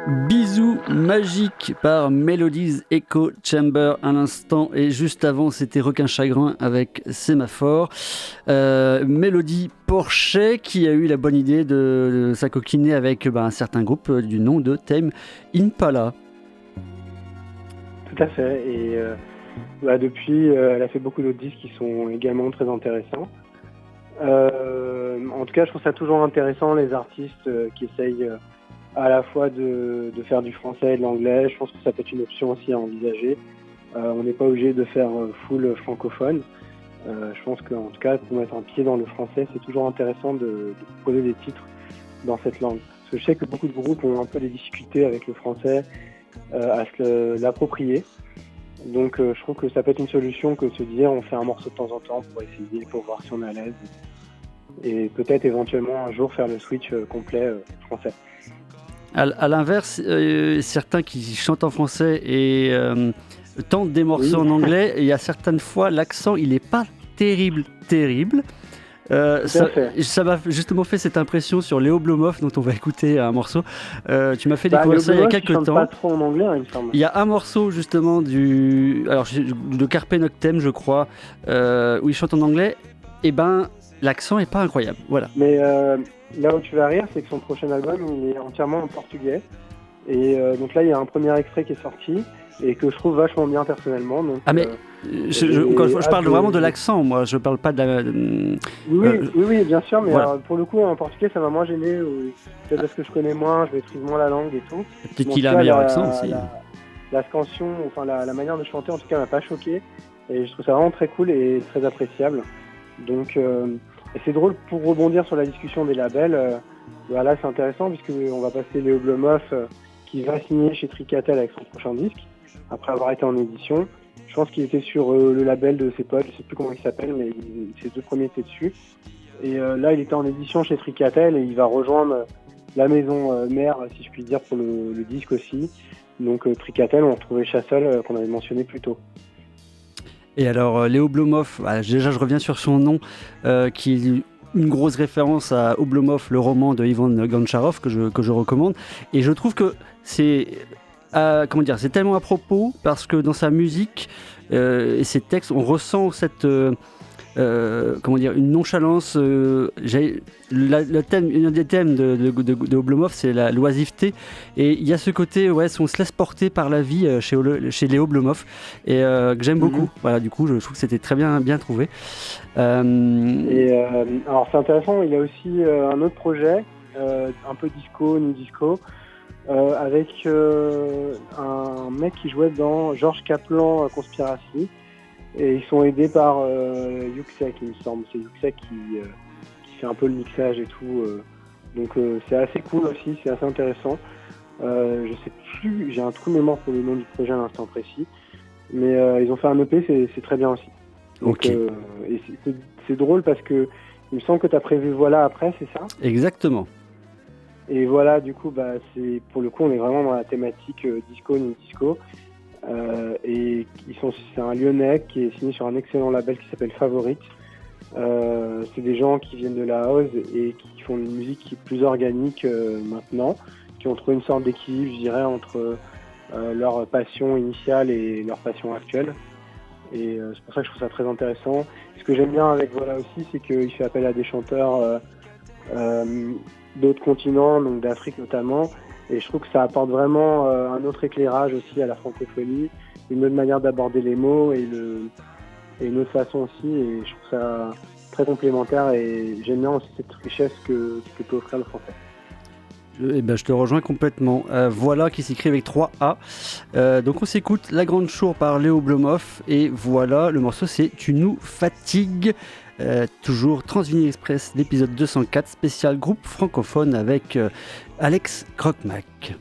Speaker 1: Bisous magique par Melodies Echo Chamber à l'instant, et juste avant c'était Requin Chagrin avec Sémaphore. Mélodie Porchet qui a eu la bonne idée de s'acoquiner avec un certain groupe du nom de Tame Impala.
Speaker 2: Tout à fait, et depuis elle a fait beaucoup d'autres disques qui sont également très intéressants. En tout cas je trouve ça toujours intéressant les artistes qui essayent à la fois de faire du français et de l'anglais. Je pense que ça peut être une option aussi à envisager. On n'est pas obligé de faire full francophone. Je pense qu'en tout cas, pour mettre un pied dans le français, c'est toujours intéressant de proposer des titres dans cette langue. Parce que je sais que beaucoup de groupes ont un peu des difficultés avec le français à se l'approprier. Donc je trouve que ça peut être une solution que de se dire on fait un morceau de temps en temps pour essayer, pour voir si on est à l'aise. Et peut-être éventuellement un jour faire le switch complet français.
Speaker 1: À l'inverse, certains qui chantent en français et tentent des morceaux en anglais, il y a certaines fois l'accent il n'est pas terrible. Ça m'a justement fait cette impression sur Léo Blomhoff dont on va écouter un morceau. Tu m'as fait découvrir ça il y a quelques temps.
Speaker 2: Pas trop en anglais, il me semble.
Speaker 1: Il y a un morceau justement de Carpe Noctem, je crois, où il chante en anglais. Et l'accent est pas incroyable. Voilà.
Speaker 2: Mais là où tu vas rire, c'est que son prochain album il est entièrement en portugais. Et donc là, il y a un premier extrait qui est sorti et que je trouve vachement bien personnellement. Donc,
Speaker 1: je parle vraiment de l'accent, moi. Je parle pas de la.
Speaker 2: Oui, bien sûr. Mais
Speaker 1: voilà.
Speaker 2: Pour le coup, en portugais, ça m'a moins gêné. Peut-être parce que je connais moins, je maîtrise moins la langue et tout.
Speaker 1: Peut-être qu'il a un meilleur accent aussi.
Speaker 2: La scansion, enfin la manière de chanter, en tout cas, m'a pas choqué. Et je trouve ça vraiment très cool et très appréciable. Donc, et c'est drôle pour rebondir sur la discussion des labels. Là, c'est intéressant puisqu'on va passer Léo Blomhoff qui va signer chez Tricatel avec son prochain disque après avoir été en édition. Je pense qu'il était sur le label de ses potes, je sais plus comment il s'appelle, mais ses deux premiers étaient dessus. Et là, il était en édition chez Tricatel et il va rejoindre la maison mère, si je puis dire, pour le disque aussi. Donc Tricatel, on retrouvait Chassol qu'on avait mentionné plus tôt.
Speaker 1: Et alors Léo Blomhoff, déjà je reviens sur son nom, qui est une grosse référence à Oblomov, le roman de Ivan Goncharov que je recommande. Et je trouve que c'est c'est tellement à propos parce que dans sa musique et ses textes, on ressent cette une nonchalance. Le thème, un des thèmes de Oblomov, c'est la l'oisiveté, et il y a ce côté on se laisse porter par la vie chez Léo Blomhoff, et que j'aime beaucoup. Voilà, du coup je trouve que c'était très bien trouvé.
Speaker 2: Alors c'est intéressant, il y a aussi un autre projet un peu disco, new disco, avec un mec qui jouait dans Georges Kaplan Conspiracy. Et ils sont aidés par Yuxek, il me semble. C'est Yuxek qui fait un peu le mixage et tout. Donc c'est assez cool aussi, c'est assez intéressant. Je sais plus, j'ai un trou de mémoire pour le nom du projet à l'instant précis. Mais ils ont fait un EP, c'est très bien aussi. Donc, et c'est drôle parce que il me semble que tu as prévu Voilà après, c'est ça ?
Speaker 1: Exactement.
Speaker 2: Et voilà, du coup, pour le coup, on est vraiment dans la thématique disco, new disco. Et c'est un Lyonnais qui est signé sur un excellent label qui s'appelle Favorite. C'est des gens qui viennent de la house et qui font une musique qui est plus organique maintenant, qui ont trouvé une sorte d'équilibre, je dirais, entre leur passion initiale et leur passion actuelle. Et c'est pour ça que je trouve ça très intéressant. Ce que j'aime bien avec Voilà aussi, c'est qu'il fait appel à des chanteurs d'autres continents, donc d'Afrique notamment. Et je trouve que ça apporte vraiment un autre éclairage aussi à la francophonie, une autre manière d'aborder les mots et une autre façon aussi. Et je trouve ça très complémentaire et j'aime bien aussi cette richesse que peut offrir le français.
Speaker 1: Je te rejoins complètement. Voilà, qui s'écrit avec 3 A. Donc on s'écoute La Grande Chour par Léo Blomhoff, et voilà, le morceau c'est Tu nous fatigues. Toujours Transvinyl Express, l'épisode 204, spécial groupe francophone avec Alex Croquemac.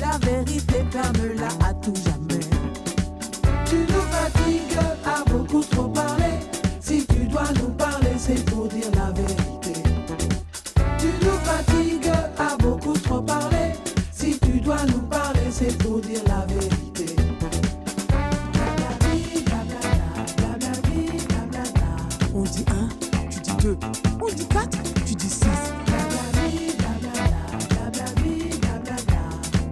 Speaker 4: La vérité, ferme-la à tout jamais. fatigues à beaucoup trop parler. Si tu dois nous parler, c'est pour dire la vérité. Tu nous fatigues à beaucoup trop parler. Si tu dois nous parler, c'est pour dire la vérité. On dit 1, tu dis 2. On dit 4, tu dis 6.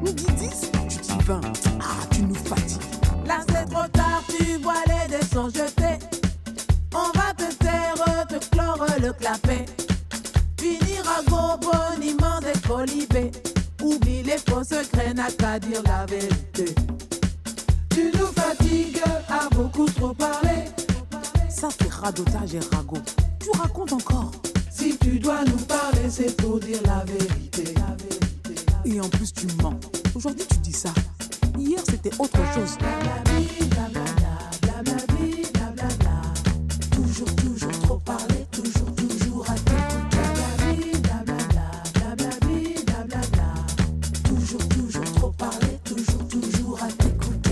Speaker 4: On dit 10, tu dis 20. Ah, tu nous fatigues. Là c'est trop tard, tu vois les dés sont jetés. On va te taire, te clore le clapet. Finir à go boniment décolibé. Oublie les faux secrets, n'a qu'à dire la vérité. Tu nous fatigues à beaucoup trop parler. Ça fait radotage et ragot. Tu racontes encore. Si tu dois nous parler, c'est pour dire la vérité. Et en plus tu mens. Aujourd'hui tu dis ça. Hier c'était autre chose. Toujours, toujours trop parler. Toujours, toujours à t'écouter. Toujours, toujours trop parler. Toujours, toujours à t'écouter.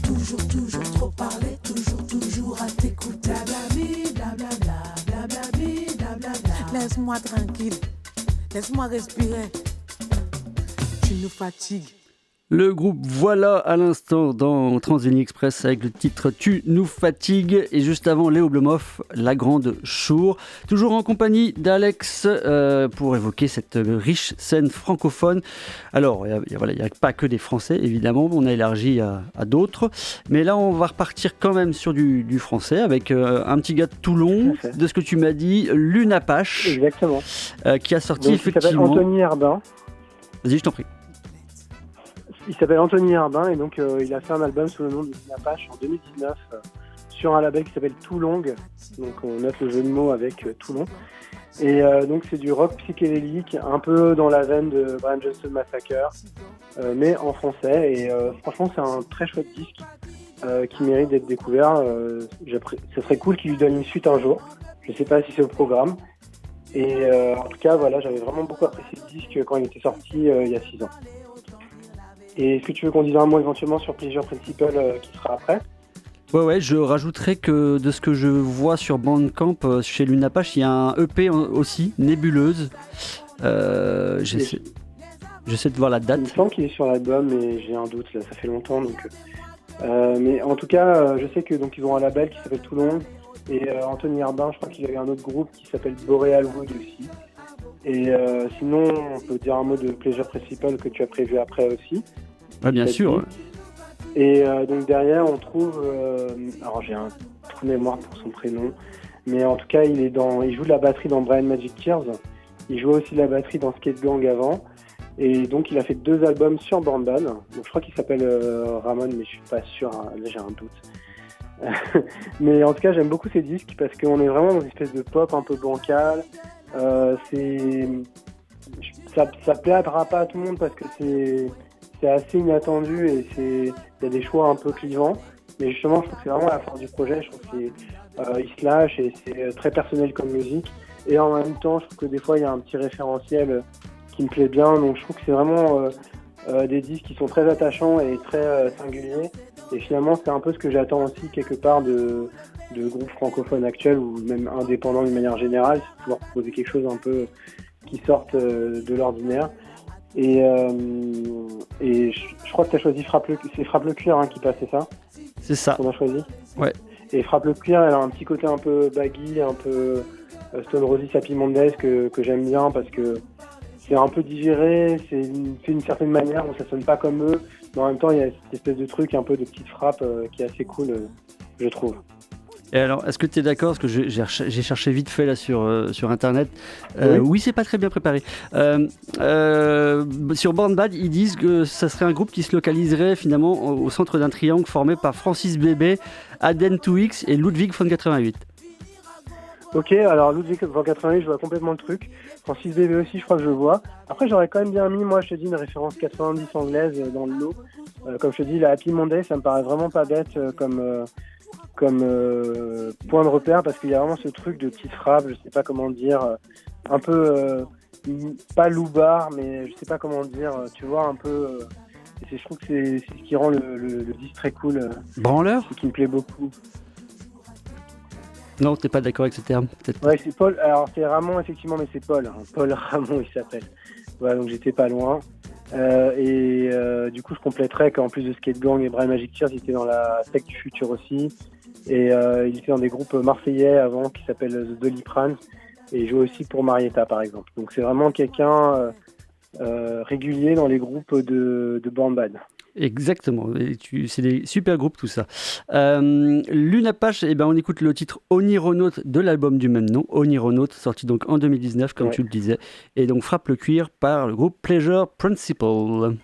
Speaker 4: Toujours, toujours trop parler. Toujours, toujours à t'écouter. Laisse-moi tranquille. Laisse-moi respirer. Tu nous fatigues.
Speaker 1: Le groupe Voilà à l'instant dans Transvinyl Express avec le titre Tu nous fatigues et juste avant Léo Blomoff, La Grande Chour. Toujours en compagnie d'Alex pour évoquer cette riche scène francophone. Alors il n'y a pas que des Français évidemment, on a élargi à d'autres. Mais là on va repartir quand même sur du français avec un petit gars de Toulon, de ce que tu m'as dit, Lunapache.
Speaker 2: Exactement.
Speaker 1: Qui a sorti
Speaker 2: donc,
Speaker 1: effectivement...
Speaker 2: il s'appelle Anthony Herbin.
Speaker 1: Vas-y, je t'en prie.
Speaker 2: Il s'appelle Anthony Herbin et donc il a fait un album sous le nom de Lunapache en 2019 sur un label qui s'appelle Toulon. Donc on note le jeu de mots avec Toulon. Et donc c'est du rock psychédélique, un peu dans la veine de Brian Johnson Massacre, mais en français. Et franchement c'est un très chouette disque qui mérite d'être découvert. Ce serait cool qu'il lui donne une suite un jour. Je ne sais pas si c'est au programme. Et en tout cas voilà, j'avais vraiment beaucoup apprécié ce disque quand il était sorti il y a 6 ans. Et est-ce que tu veux qu'on dise un mot éventuellement sur Pleasure Principle qui sera après ?
Speaker 1: Ouais, je rajouterais que de ce que je vois sur Bandcamp, chez Lunapache, il y a un EP aussi, Nébuleuse. J'essaie de voir la date.
Speaker 2: Il me semble qu'il est sur l'album, mais j'ai un doute, là, ça fait longtemps. Donc, mais en tout cas, je sais que donc ils ont un label qui s'appelle Toulon. Et Anthony Herbin, je crois qu'il avait un autre groupe qui s'appelle Boreal Wood aussi. Et sinon, on peut dire un mot de Pleasure Principle que tu as prévu après aussi.
Speaker 1: Ouais, bien sûr.
Speaker 2: Et donc derrière, on trouve... alors j'ai un trou de mémoire pour son prénom. Mais en tout cas, il joue de la batterie dans Brian Magic Tears. Il jouait aussi de la batterie dans Skate Gang avant. Et donc il a fait 2 albums sur Bandal. Donc je crois qu'il s'appelle Ramon, mais je suis pas sûr. Hein. Là j'ai un doute. Mais en tout cas, j'aime beaucoup ces disques parce qu'on est vraiment dans une espèce de pop un peu bancal. Ça plaira pas à tout le monde parce que c'est assez inattendu et il y a des choix un peu clivants. Mais justement, je trouve que c'est vraiment la force du projet. Je trouve que il se lâche et c'est très personnel comme musique. Et en même temps, je trouve que des fois, il y a un petit référentiel qui me plaît bien. Donc je trouve que c'est vraiment des disques qui sont très attachants et très singuliers. Et finalement, c'est un peu ce que j'attends aussi quelque part de groupes francophones actuels ou même indépendants d'une manière générale, c'est de pouvoir proposer quelque chose un peu qui sorte de l'ordinaire. Et je crois que tu as choisi c'est Frappe le Cuir qui passait ça.
Speaker 1: C'est ça.
Speaker 2: Qu'on a choisi.
Speaker 1: Ouais.
Speaker 2: Et Frappe le Cuir, elle a un petit côté un peu baggy, un peu Stone Roses, Happy Mondays que j'aime bien parce que c'est un peu digéré, c'est une certaine manière où ça sonne pas comme eux, mais en même temps il y a cette espèce de truc un peu de petite frappe qui est assez cool, je trouve.
Speaker 1: Et alors, est-ce que tu es d'accord? Parce que j'ai cherché vite fait là sur Internet. Oui, c'est pas très bien préparé. Sur Born Bad, ils disent que ça serait un groupe qui se localiserait finalement au centre d'un triangle formé par Francis Bébé, Aden 2X et Ludwig von 88.
Speaker 2: Ok, alors Ludwig von 88, je vois complètement le truc. Francis Bébé aussi, je crois que je le vois. Après, j'aurais quand même bien mis, moi, je te dis, une référence 90 anglaise dans le lot. Comme je te dis, la Happy Monday, ça me paraît vraiment pas bête comme point de repère, parce qu'il y a vraiment ce truc de petite frappe, je sais pas comment dire, un peu pas loupard, mais je sais pas comment dire, tu vois, un peu Et je trouve que c'est ce qui rend le disque très cool,
Speaker 1: Branleur?
Speaker 2: ce qui me plaît beaucoup.
Speaker 1: Non, t'es pas d'accord avec ce terme, peut-être.
Speaker 2: Ouais, c'est Paul. Alors c'est Ramon effectivement, mais c'est Paul. Paul Ramon, il s'appelle. Voilà, donc j'étais pas loin. Du coup, je compléterais qu'en plus de Skate Gang et Brian Magic Tears, il était dans la secte du futur aussi. Et il était dans des groupes marseillais avant qui s'appellent The Doliprane. Et il jouait aussi pour Marietta, par exemple. Donc c'est vraiment quelqu'un régulier dans les groupes de Born Bad.
Speaker 1: Exactement, c'est des super groupes tout ça. L'Unapache, on écoute le titre Onironaut de l'album du même nom, Onironaut, sorti donc en 2019 comme tu le disais, et donc frappe le cuir par le groupe Pleasure Principle.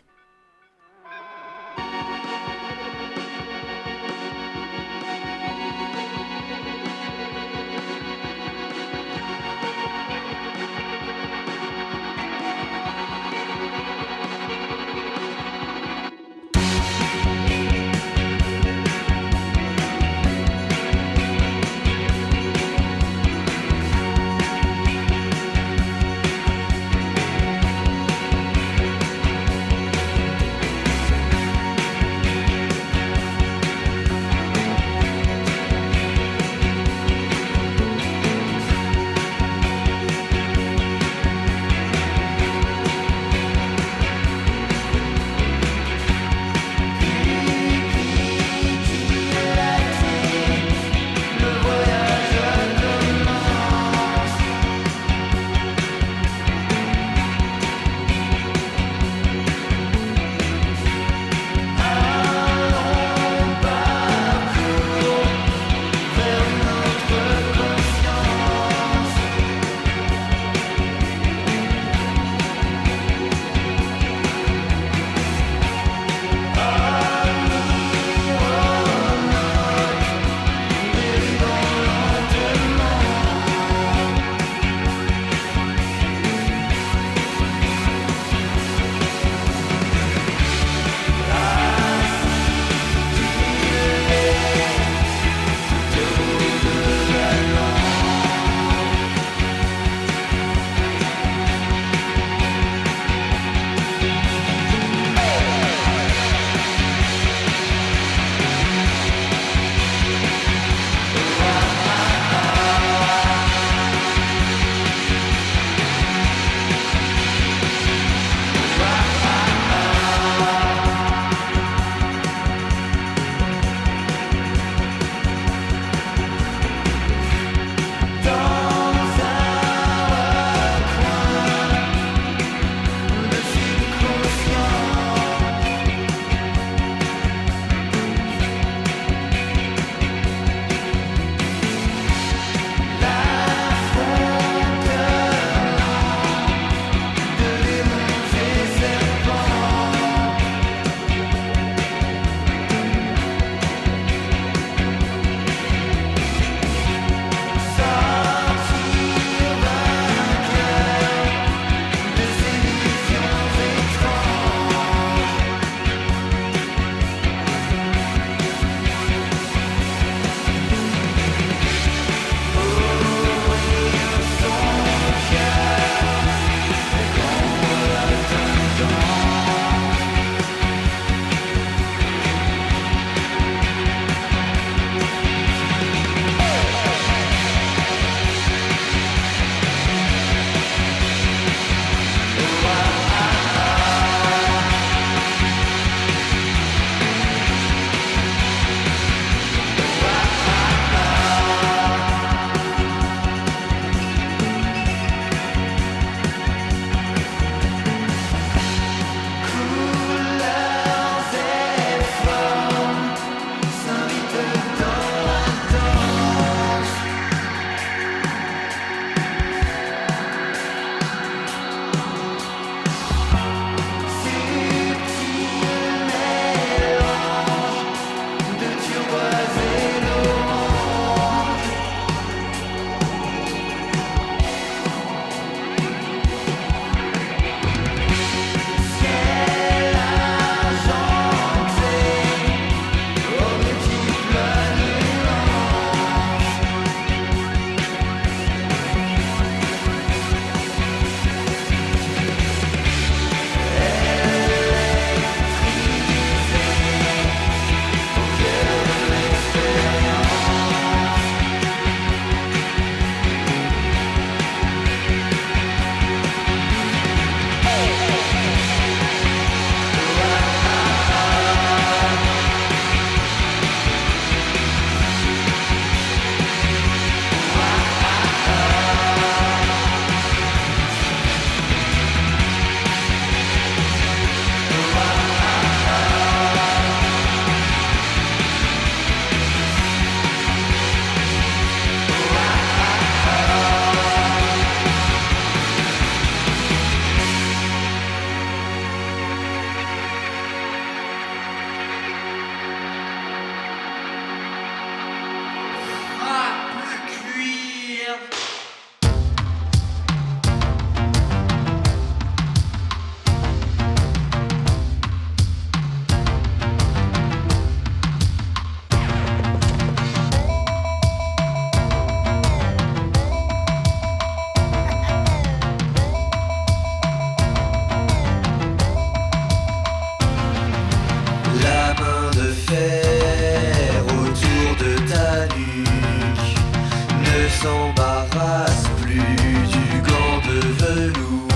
Speaker 3: s'embarrasse plus du gant de velours.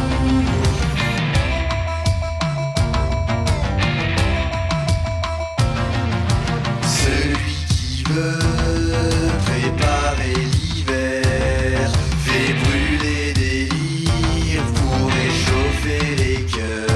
Speaker 3: Celui qui veut préparer l'hiver fait brûler des lyres pour réchauffer les cœurs.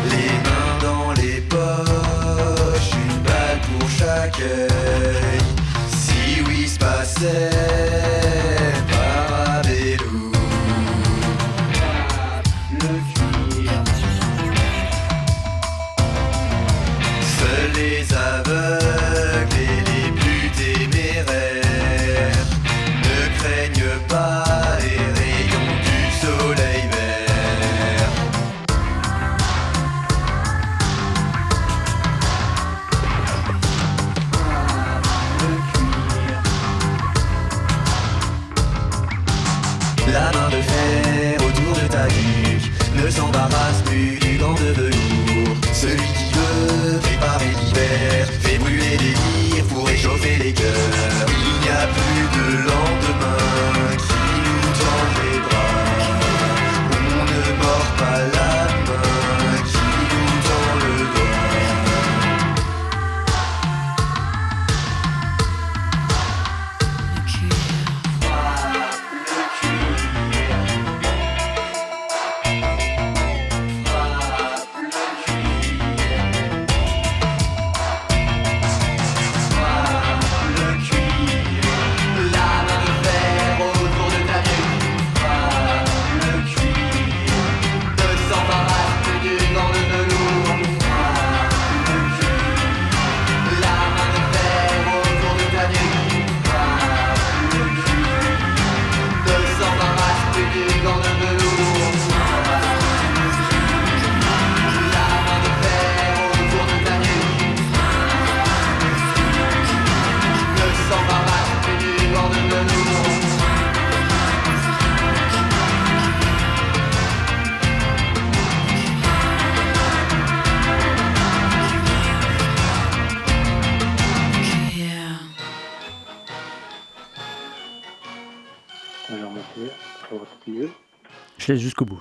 Speaker 3: Les mains dans les poches, une balle pour chaque œil. Si oui se passait par vélo, le cuir. Seuls les aveugles et les plus téméraires ne craignent pas les rayons du soleil vert. La main de fer autour de ta nuque ne s'embarrasse plus du gant de velours. Celui qui veut préparer l'hiver fait brûler des lyres pour réchauffer les cœurs. Il n'y a plus de lendemain qui nous tend les bras. On ne mord pas la main qui nous tend le doigt.
Speaker 2: Je vais remonter, pour votre milieu.
Speaker 1: Je laisse jusqu'au bout,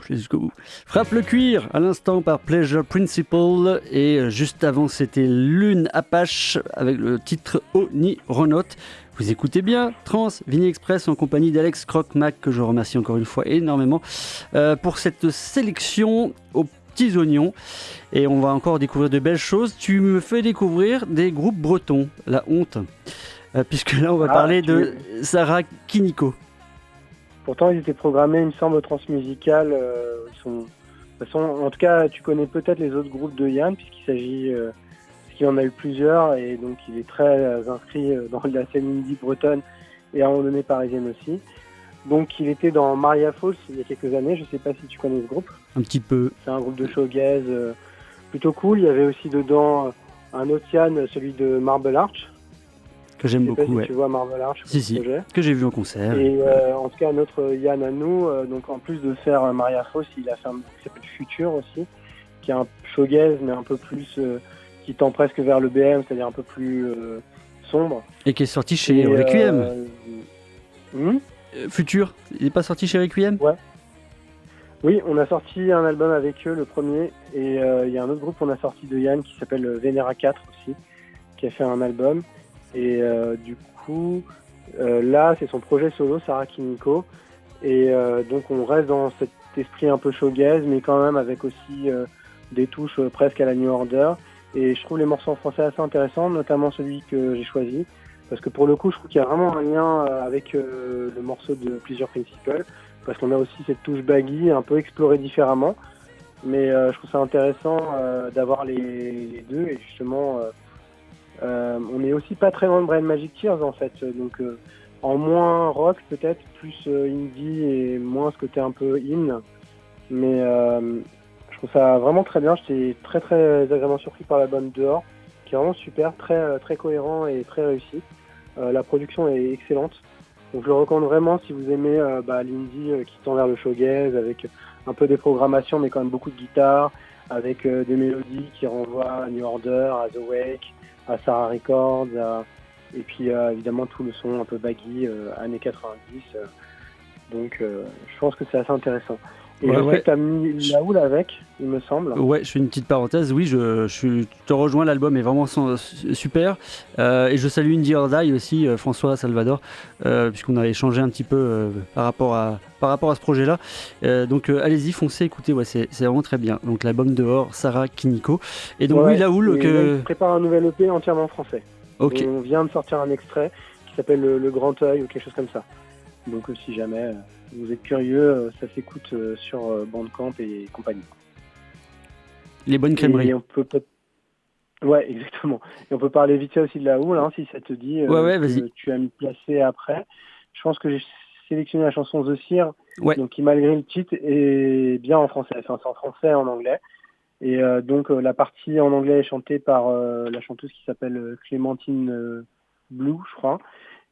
Speaker 1: Frappe le cuir, à l'instant par Pleasure Principle, et juste avant c'était Lune Apache avec le titre Onironaut. Vous écoutez bien Trans Vinyl Express en compagnie d'Alex Croc-Mac, que je remercie encore une fois énormément pour cette sélection aux petits oignons. Et on va encore découvrir de belles choses. Tu me fais découvrir des groupes bretons, la honte, puisque là on va parler de Sarah Kiniko.
Speaker 2: Pourtant, ils étaient programmés, il me semble, au Transmusical. Ils sont... De toute façon, en tout cas, tu connais peut-être les autres groupes de Yann, puisqu'il s'agit... parce qu'il y en a eu plusieurs, et donc il est très inscrit dans la scène indie bretonne et à un moment donné parisienne aussi. Donc il était dans Maria Falls il y a quelques années, je ne sais pas si tu connais ce groupe.
Speaker 1: Un petit peu.
Speaker 2: C'est un groupe de shoegaze plutôt cool. Il y avait aussi dedans un autre Yann, celui de Marble Arch.
Speaker 1: Que j'aime beaucoup,
Speaker 2: si
Speaker 1: ouais.
Speaker 2: Tu vois Marble Arch.
Speaker 1: Si, que j'ai vu en concert.
Speaker 2: Et en tout cas, notre Yann à nous, donc en plus de faire Maria Falls, il a fait un groupe qui s'appelle Future aussi, qui est un shoegaze, mais un peu plus, qui tend presque vers le BM, c'est-à-dire un peu plus sombre.
Speaker 1: Et qui est sorti chez Requiem. Future, il n'est pas sorti chez Requiem?
Speaker 2: Ouais. Oui, on a sorti un album avec eux, le premier, et il y a un autre groupe qu'on a sorti de Yann qui s'appelle Venera 4 aussi, qui a fait un album. Et du coup, là, c'est son projet solo, Sarah Kiniko. Et donc, on reste dans cet esprit un peu shoegaze, mais quand même avec aussi des touches presque à la New Order. Et je trouve les morceaux en français assez intéressants, notamment celui que j'ai choisi. Parce que pour le coup, je trouve qu'il y a vraiment un lien avec le morceau de Pleasure Principle. Parce qu'on a aussi cette touche baggy, un peu explorée différemment. Mais je trouve ça intéressant d'avoir les deux. Et justement, On est aussi pas très loin de Brian Magic Tears en fait, donc en moins rock peut-être, plus indie et moins ce côté un peu in, mais je trouve ça vraiment très bien. J'étais très très agréablement surpris par l'album Dehors, qui est vraiment super, très très cohérent et très réussi. La production est excellente, donc je le recommande vraiment si vous aimez l'indie qui tend vers le shoegaze avec un peu des programmations mais quand même beaucoup de guitare, avec des mélodies qui renvoient à New Order, à The Wake, à Sarah Records, et puis évidemment tout le son un peu baggy, années 90. Donc je pense que c'est assez intéressant. Et je sais que tu as mis La Houle avec, il me semble.
Speaker 1: Ouais, je fais une petite parenthèse. Oui, je te rejoins, l'album est vraiment super. Et je salue Indie or Die aussi, François Salvador, puisqu'on a échangé un petit peu par rapport à ce projet-là. Donc allez-y, foncez, écoutez, c'est vraiment très bien. Donc l'album Dehors, Sarah Kiniko. Et donc oui, La Houle...
Speaker 2: Je prépare un nouvel EP entièrement français.
Speaker 1: Okay.
Speaker 2: On vient de sortir un extrait qui s'appelle le Grand Œil ou quelque chose comme ça. Donc si jamais vous êtes curieux, ça s'écoute sur Bandcamp et compagnie.
Speaker 1: Les bonnes crèmeries.
Speaker 2: Et on peut ouais, exactement. Et on peut parler vite fait aussi de La Houle, si ça te dit.
Speaker 1: Vas-y.
Speaker 2: Tu as me placer après. Je pense que j'ai sélectionné la chanson The Seer, donc qui malgré le titre est bien en français. Enfin, c'est en français et en anglais. Et donc la partie en anglais est chantée par la chanteuse qui s'appelle Clémentine Blue, je crois.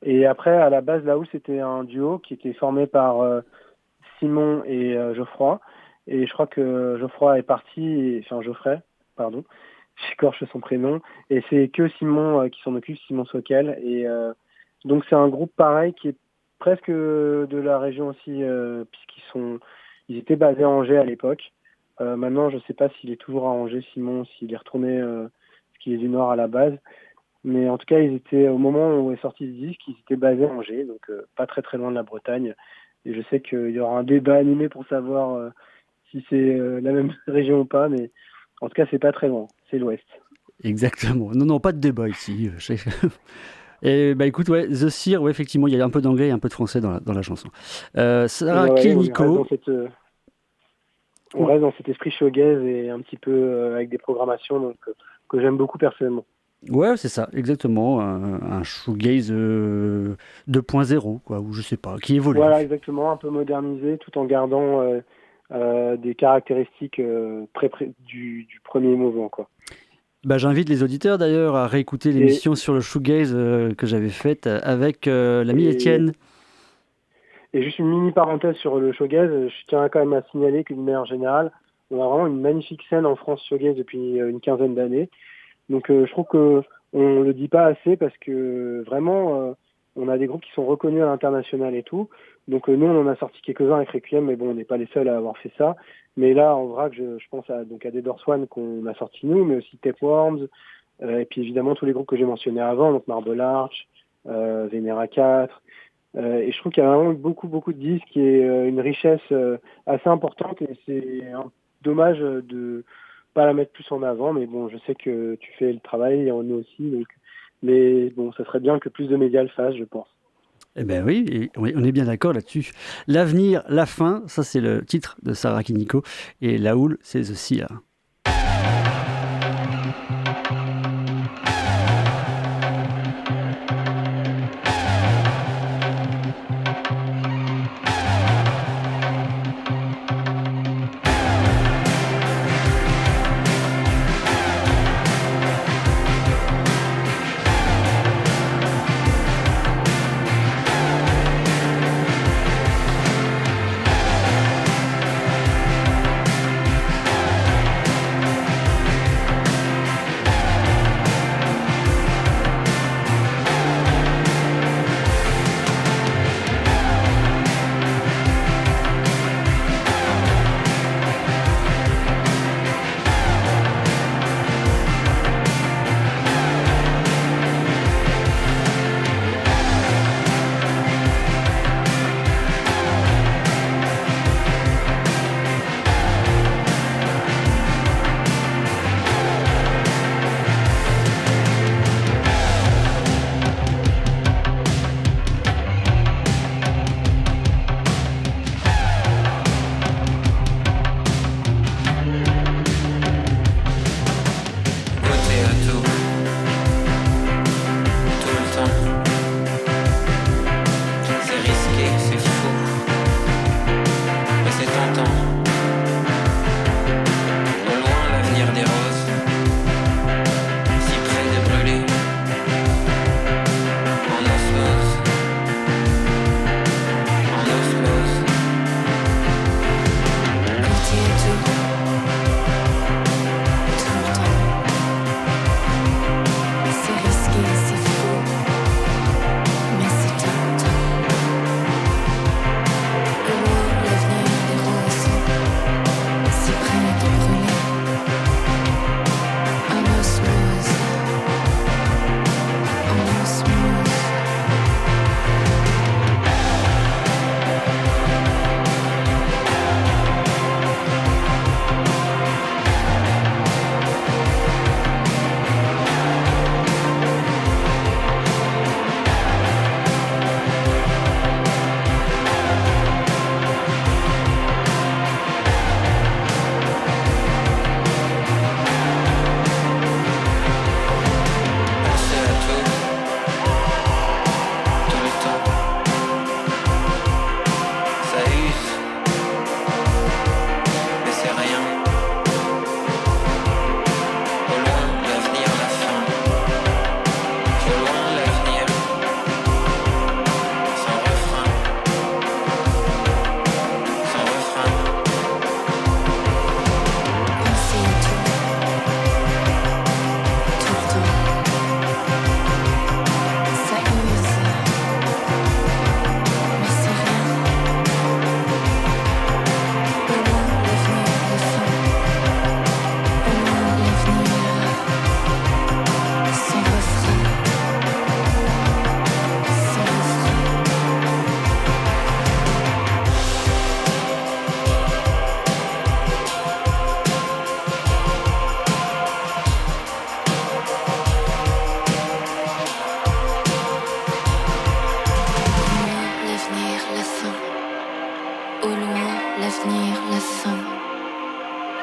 Speaker 2: Et après, à la base, La Houle, c'était un duo qui était formé par Simon et Geoffroy. Et je crois que Geoffroy est parti, Geoffrey, pardon, j'écorche son prénom. Et c'est que Simon qui s'en occupe, Simon Soquel. Et donc c'est un groupe pareil qui est presque de la région aussi, ils étaient basés à Angers à l'époque. Maintenant, je ne sais pas s'il est toujours à Angers, Simon, s'il est retourné, parce qu'il est du Nord à la base. Mais en tout cas, ils étaient, au moment où est sorti ce disque, ils étaient basés à Angers, donc pas très très loin de la Bretagne. Et je sais qu'il y aura un débat animé pour savoir si c'est la même région ou pas, mais en tout cas, c'est pas très loin, c'est l'Ouest.
Speaker 1: Exactement. Non, pas de débat ici. Et écoute, The Seer, effectivement, il y a un peu d'anglais et un peu de français dans la chanson. Sarah Kiniko.
Speaker 2: On reste dans cet esprit shoegaze et un petit peu avec des programmations donc, que j'aime beaucoup personnellement.
Speaker 1: Ouais, c'est ça, exactement. Un shoegaze 2.0, quoi, ou je sais pas, qui évolue.
Speaker 2: Voilà, exactement, un peu modernisé tout en gardant des caractéristiques du premier mouvement, quoi.
Speaker 1: J'invite les auditeurs d'ailleurs à réécouter l'émission sur le shoegaze que j'avais faite avec l'ami Étienne.
Speaker 2: Et juste une mini parenthèse sur le shoegaze, je tiens quand même à signaler qu'une manière générale, on a vraiment une magnifique scène en France shoegaze depuis une quinzaine d'années. Donc je trouve qu'on le dit pas assez parce que vraiment on a des groupes qui sont reconnus à l'international et tout. Donc nous on en a sorti quelques-uns avec Requiem, mais bon on n'est pas les seuls à avoir fait ça. Mais là en vrac je pense à Dead or Swan qu'on a sorti nous, mais aussi Tapeworms, et puis évidemment tous les groupes que j'ai mentionnés avant, donc Marble Arch, Venera 4. Et je trouve qu'il y a vraiment beaucoup de disques et une richesse assez importante et c'est dommage de pas la mettre plus en avant, mais bon, je sais que tu fais le travail et on est aussi, donc, mais bon, ça serait bien que plus de médias le fassent, je pense.
Speaker 1: Eh ben oui, on est bien d'accord là-dessus. L'avenir, la fin, ça c'est le titre de Sarah Kiniko, et La Houle, c'est The Seer.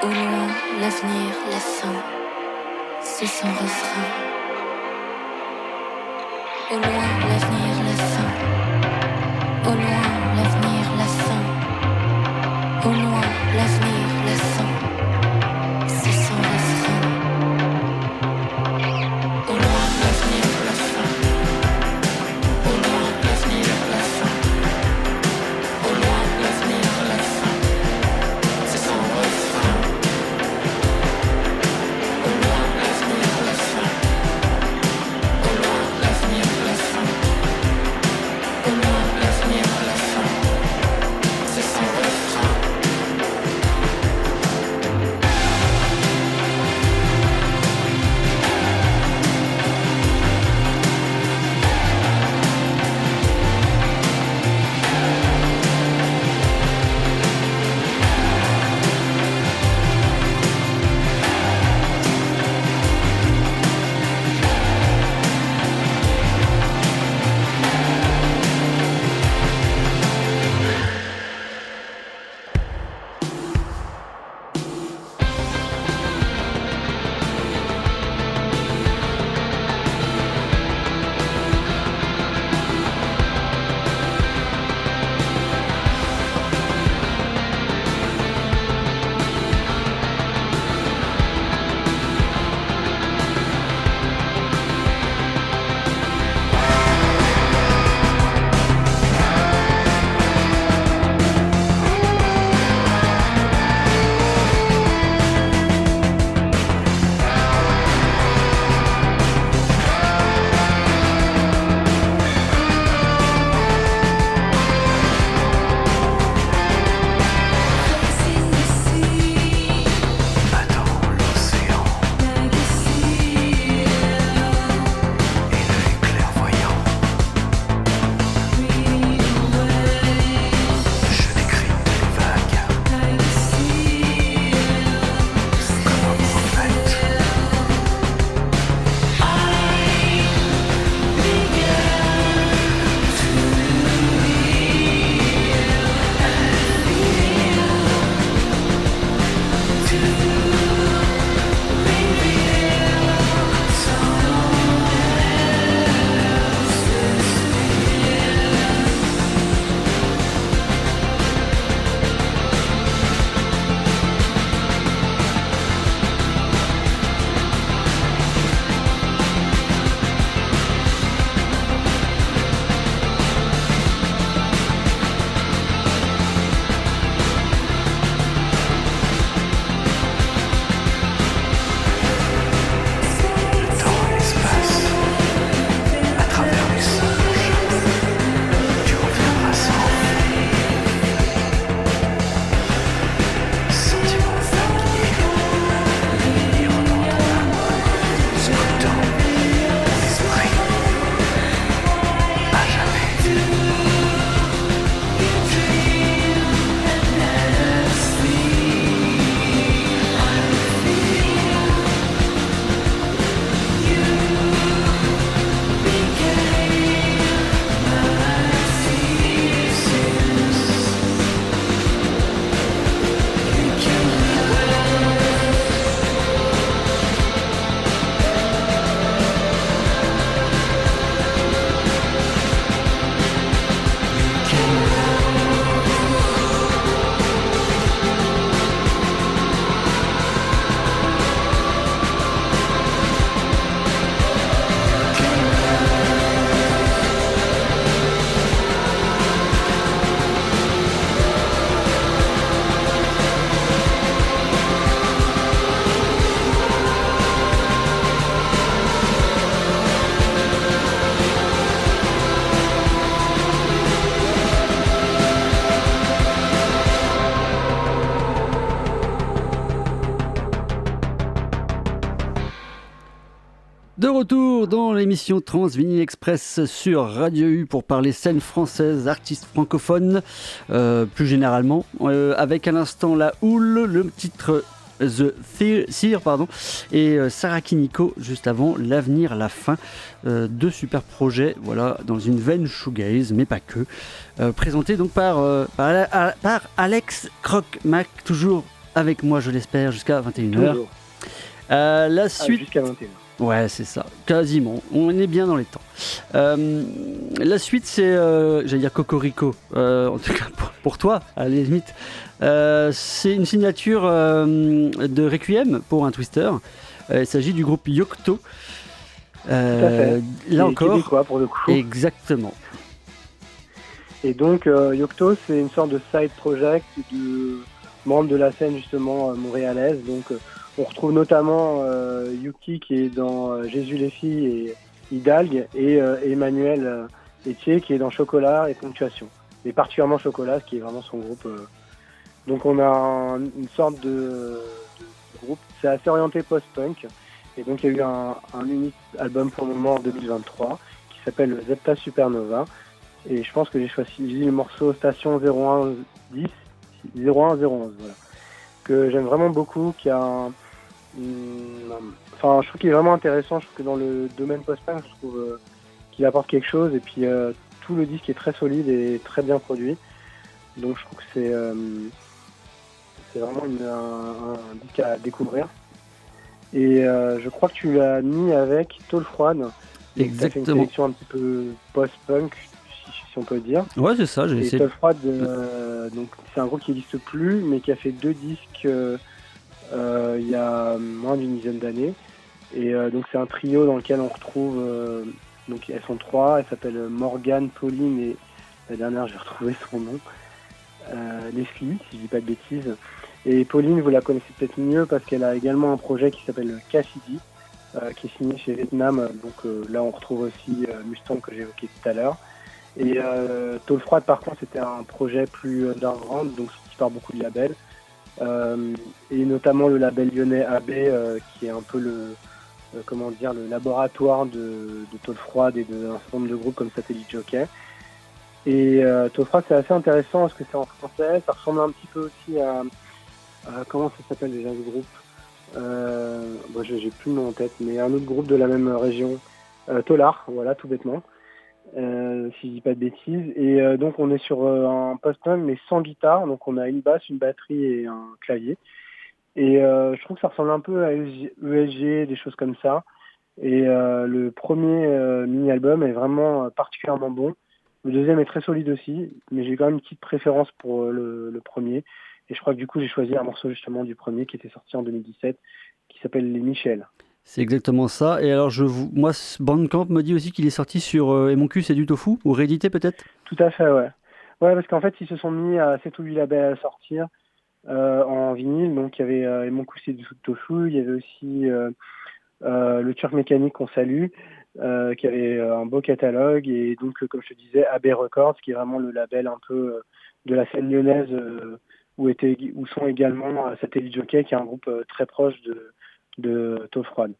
Speaker 5: Au loin, l'avenir, la fin, c'est son refrain. Au loin, l'avenir, la fin. Au loin, l'avenir, la fin. Au loin, l'avenir, la fin, c'est son refrain. Au loin, l'avenir, la fin. Au loin, l'avenir, la fin. Au loin, l'avenir, la fin, c'est son refrain. Au loin, l'avenir, la fin. Au loin, l'avenir, la fin. Au loin, l'avenir, la fin, c'est son refrain.
Speaker 1: De retour dans l'émission Trans Vinyl Express sur Radio U pour parler scène française, artistes francophones, plus généralement, avec à l'instant la Houle, le titre The Seer, et Sarah Kiniko juste avant L'avenir, la fin, deux super projets, voilà, dans une veine shoegaze, mais pas que, présentés donc par Alex Croc-Mac, toujours avec moi, je l'espère, jusqu'à 21h.
Speaker 2: Toujours.
Speaker 1: La suite...
Speaker 2: Jusqu'à 21h.
Speaker 1: Ouais, c'est ça, quasiment. On est bien dans les temps. La suite, c'est, j'allais dire Cocorico, en tout cas pour toi, à la limite. C'est une signature de Requiem pour un Twister. Il s'agit du groupe Yocto.
Speaker 2: Tout à fait.
Speaker 1: Là encore,
Speaker 2: Québécois pour le coup.
Speaker 1: exactement.
Speaker 2: Et donc Yocto, c'est une sorte de side project de membres de la scène justement montréalaise. Donc on retrouve notamment Yuki qui est dans Jésus les filles et Hidalgue et Emmanuel Etier qui est dans Chocolat et Ponctuation. Et particulièrement Chocolat, qui est vraiment son groupe. Donc on a une sorte de groupe, c'est assez orienté post-punk. Et donc il y a eu un unique album pour le moment en 2023 qui s'appelle Zepta Supernova. Et je pense que j'ai choisi le morceau Station 0110, 01011, voilà, que j'aime vraiment beaucoup, qui a enfin, je trouve qu'il est vraiment intéressant. Je trouve que dans le domaine post-punk, je trouve qu'il apporte quelque chose. Et puis tout le disque est très solide et très bien produit. Donc je trouve que c'est vraiment un disque à découvrir. Et je crois que tu l'as mis avec Tôle Froide.
Speaker 1: Exactement.
Speaker 2: Ça fait une sélection un petit peu post-punk, si on peut dire.
Speaker 1: Ouais, c'est ça, j'ai
Speaker 2: Et
Speaker 1: essayé.
Speaker 2: Tôle Froide, donc c'est un groupe qui n'existe plus, mais qui a fait 2 disques il y a moins d'une dizaine d'années. Et donc c'est un trio dans lequel on retrouve, donc elles sont 3, elles s'appellent Morgane, Pauline et la dernière, j'ai retrouvé son nom, Leslie, si je dis pas de bêtises. Et Pauline, vous la connaissez peut-être mieux parce qu'elle a également un projet qui s'appelle Cassidy, qui est signé chez Vietnam. Donc là, on retrouve aussi Mustang que j'évoquais tout à l'heure. Et Tôle Froide, par contre, c'était un projet plus underground, donc sorti par beaucoup de labels. Et notamment le label lyonnais AB, qui est un peu le laboratoire de Tôle Froide et d'un certain nombre de groupes comme Satellite Jockey. Et Tôle Froide, c'est assez intéressant parce que c'est en français. Ça ressemble un petit peu aussi à comment ça s'appelle déjà ce groupe, bon, j'ai plus le nom en tête, mais un autre groupe de la même région, Tolar, voilà, tout bêtement, si je dis pas de bêtises. Et donc on est sur un post-punk mais sans guitare, donc on a une basse, une batterie et un clavier. Et je trouve que ça ressemble un peu à ESG, des choses comme ça. Et le premier mini-album est vraiment particulièrement bon. Le deuxième est très solide aussi, mais j'ai quand même une petite préférence pour le premier. Et je crois que du coup, j'ai choisi un morceau justement du premier qui était sorti en 2017, qui s'appelle Les Michel.
Speaker 1: C'est exactement ça. Et alors, moi, Bandcamp me dit aussi qu'il est sorti sur Et mon cul, c'est du tofu, ou réédité peut-être ?
Speaker 2: Tout à fait, ouais. Ouais, parce qu'en fait, ils se sont mis à 7 ou 8 labels à sortir en vinyle. Donc, il y avait Et mon cul, c'est du tofu. Il y avait aussi le Turc Mécanique qu'on salue, qui avait un beau catalogue. Et donc, comme je te disais, AB Records, qui est vraiment le label un peu de la scène lyonnaise, où sont également Satellite Jockey, qui est un groupe très proche de Tôle Froide.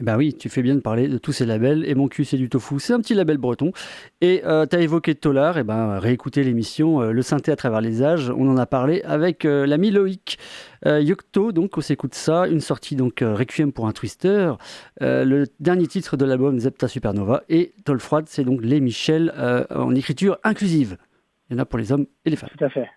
Speaker 1: Eh ben oui, tu fais bien de parler de tous ces labels. Et mon cul, c'est du tofu. C'est un petit label breton. Et tu as évoqué Tolar. Eh ben, réécoutez l'émission Le Synthé à travers les âges. On en a parlé avec l'ami Loïc. Yocto, donc on s'écoute ça. Une sortie, donc Requiem pour un Twister. Le dernier titre de l'album, Zepta Supernova. Et Tôle Froide, c'est donc Les Michel en écriture inclusive. Il y en a pour les hommes et les femmes.
Speaker 2: Tout à fait.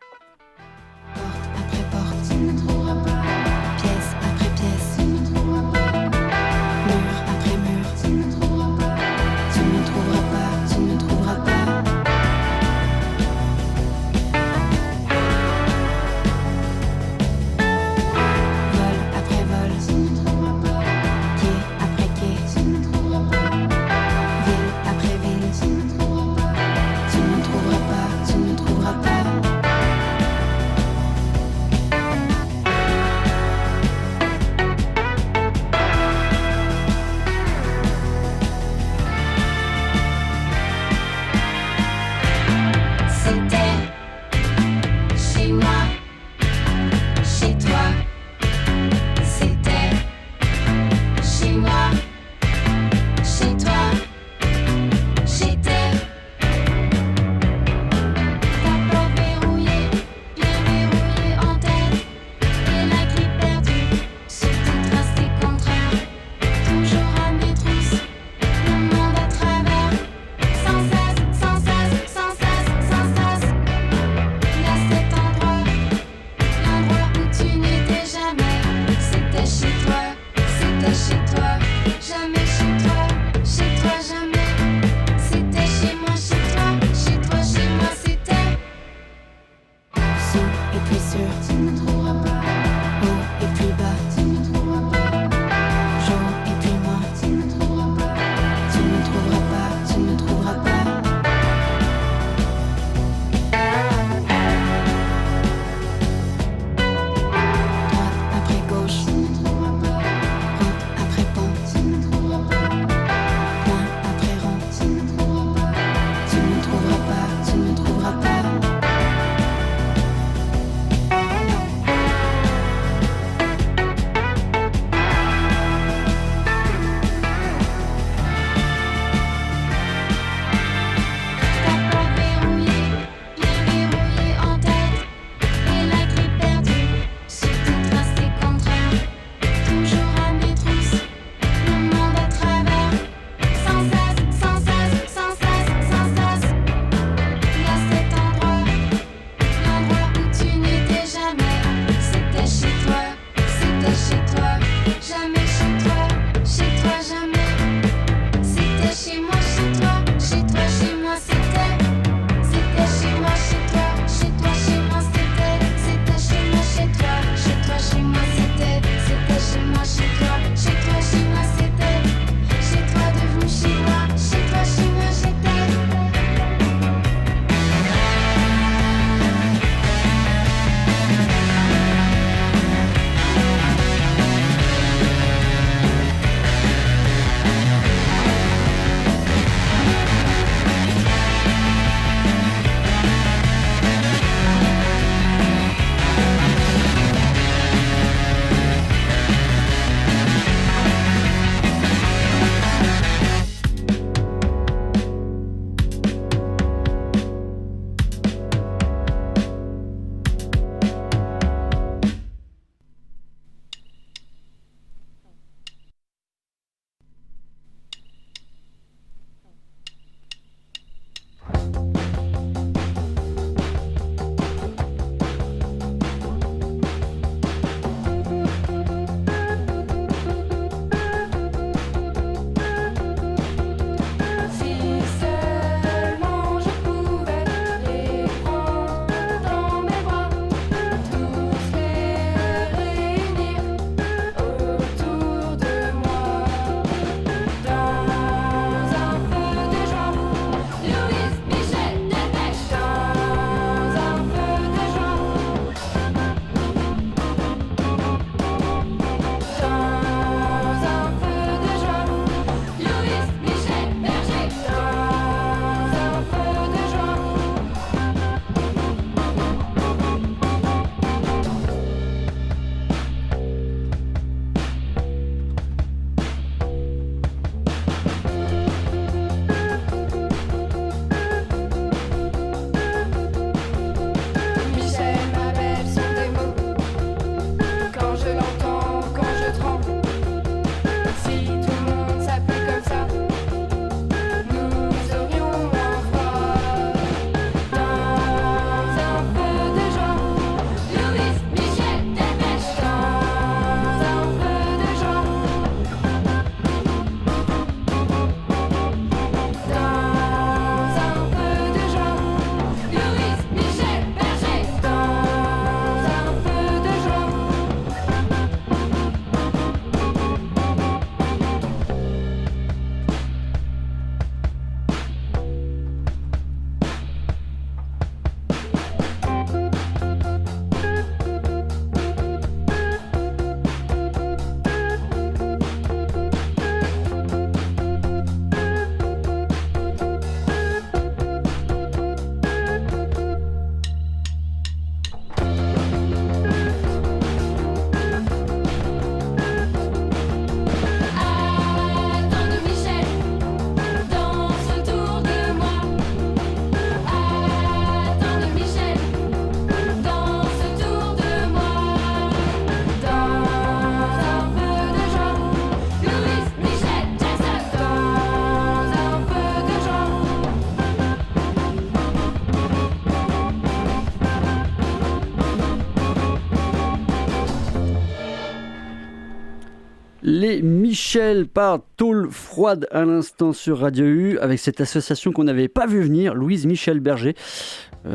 Speaker 1: Les Michel par Tôle Froide à l'instant sur Radio U avec cette association qu'on n'avait pas vu venir, Louise Michel Berger,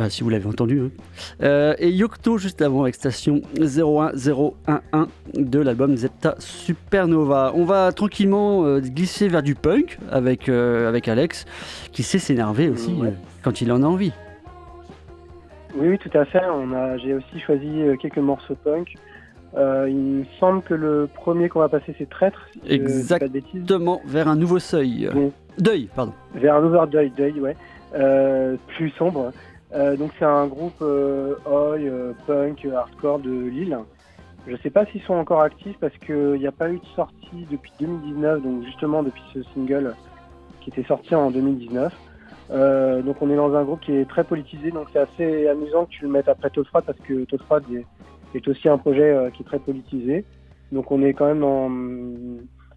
Speaker 1: si vous l'avez entendu, hein. Et Yocto juste avant avec Station 01011 de l'album Zeta Supernova. On va tranquillement glisser vers du punk avec Alex qui sait s'énerver aussi quand il en a envie.
Speaker 2: Oui, tout à fait. J'ai aussi choisi quelques morceaux punk. Il me semble que le premier qu'on va passer c'est Traître. Si
Speaker 1: exactement, vers un nouveau seuil. Deuil, pardon.
Speaker 2: Vers un nouveau deuil, ouais. Plus sombre. Donc c'est un groupe oi, punk, hardcore de Lille. Je sais pas s'ils sont encore actifs parce qu'il n'y a pas eu de sortie depuis 2019, donc justement depuis ce single qui était sorti en 2019. Donc on est dans un groupe qui est très politisé, donc c'est assez amusant que tu le mettes après Tôle Froide parce que Tôle Froide est aussi un projet qui est très politisé. Donc on est quand même dans...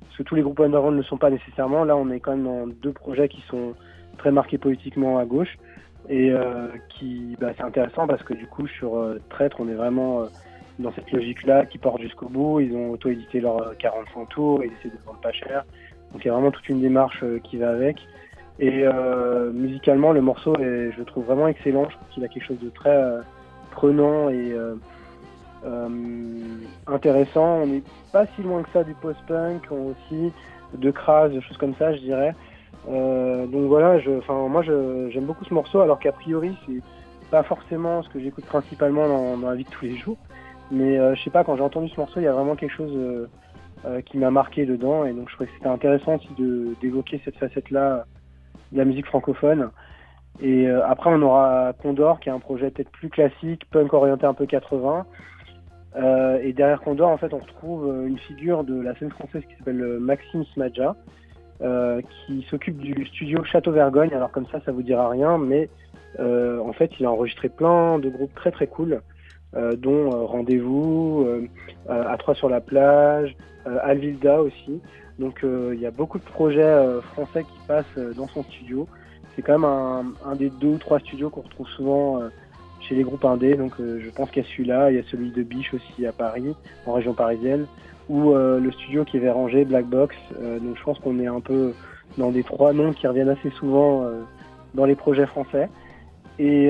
Speaker 2: Parce que tous les groupes underground ne le sont pas nécessairement. Là on est quand même dans deux projets qui sont très marqués politiquement à gauche. Et c'est intéressant parce que du coup sur Traître on est vraiment dans cette logique-là qui porte jusqu'au bout. Ils ont auto-édité leurs 45 tours, ils essaient de vendre pas cher. Donc il y a vraiment toute une démarche qui va avec. Et musicalement le morceau je le trouve vraiment excellent. Je trouve qu'il a quelque chose de très prenant et intéressant. On n'est pas si loin que ça du post-punk aussi, de Kras, des choses comme ça je dirais. Donc voilà, moi j'aime beaucoup ce morceau alors qu'a priori c'est pas forcément ce que j'écoute principalement dans la vie de tous les jours. Mais je sais pas, quand j'ai entendu ce morceau il y a vraiment quelque chose qui m'a marqué dedans et donc je trouvais que c'était intéressant aussi d'évoquer cette facette-là de la musique francophone. Et après on aura Condor qui est un projet peut-être plus classique, punk orienté un peu 80. Et derrière Condor, en fait, on retrouve une figure de la scène française qui s'appelle Maxime Smadja, qui s'occupe du studio Château Vergogne. Alors comme ça vous dira rien, mais en fait, il a enregistré plein de groupes très très cool, dont Rendez-vous, À 3 sur la plage, Alvilda aussi. Donc il y a beaucoup de projets français qui passent dans son studio. C'est quand même un des 2 ou 3 studios qu'on retrouve souvent chez les groupes indés, donc je pense qu'il y a celui-là, il y a celui de Biche aussi à Paris, en région parisienne, ou le studio qui est vers Angers, Black Box. Donc je pense qu'on est un peu dans des 3 noms qui reviennent assez souvent dans les projets français. Et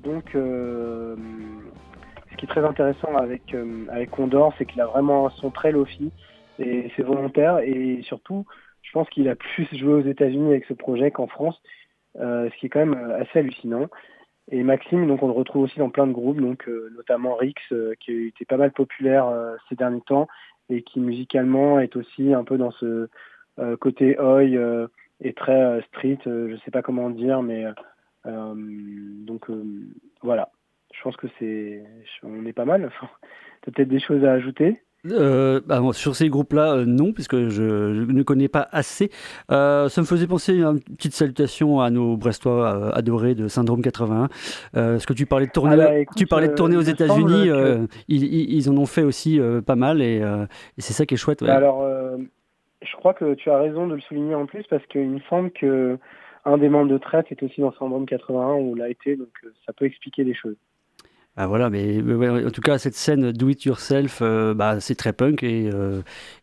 Speaker 2: donc ce qui est très intéressant avec Condor, c'est qu'il a vraiment un son très lo-fi, et c'est volontaire, et surtout je pense qu'il a plus joué aux États-Unis avec ce projet qu'en France, ce qui est quand même assez hallucinant. Et Maxime, donc on le retrouve aussi dans plein de groupes, donc notamment Rix, qui était pas mal populaire ces derniers temps et qui musicalement est aussi un peu dans ce côté oi et très street, je sais pas comment dire, mais voilà. Je pense que on est pas mal. Enfin, t'as peut-être des choses à ajouter?
Speaker 1: Sur ces groupes-là, non, puisque je ne connais pas assez. Ça me faisait penser à une petite salutation à nos Brestois adorés de Syndrome 81. Parce que tu parlais de tourner, aux États-Unis, ils en ont fait aussi pas mal, et c'est ça qui est chouette. Ouais.
Speaker 2: Alors, je crois que tu as raison de le souligner en plus, parce qu'il me semble que un des membres de Traître est aussi dans Syndrome 81, où l'a été, donc ça peut expliquer des choses.
Speaker 1: Ah voilà, mais en tout cas, cette scène do it yourself, c'est très punk, et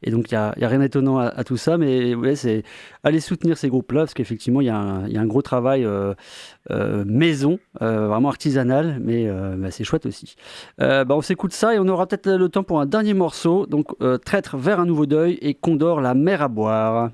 Speaker 1: donc il y a rien d'étonnant à tout ça, mais ouais, c'est aller soutenir ces groupes-là, parce qu'effectivement, il y a un gros travail maison, vraiment artisanal, mais c'est chouette aussi. On s'écoute ça, et on aura peut-être le temps pour un dernier morceau, donc Traître vers un nouveau deuil, et Condor, la mer à boire.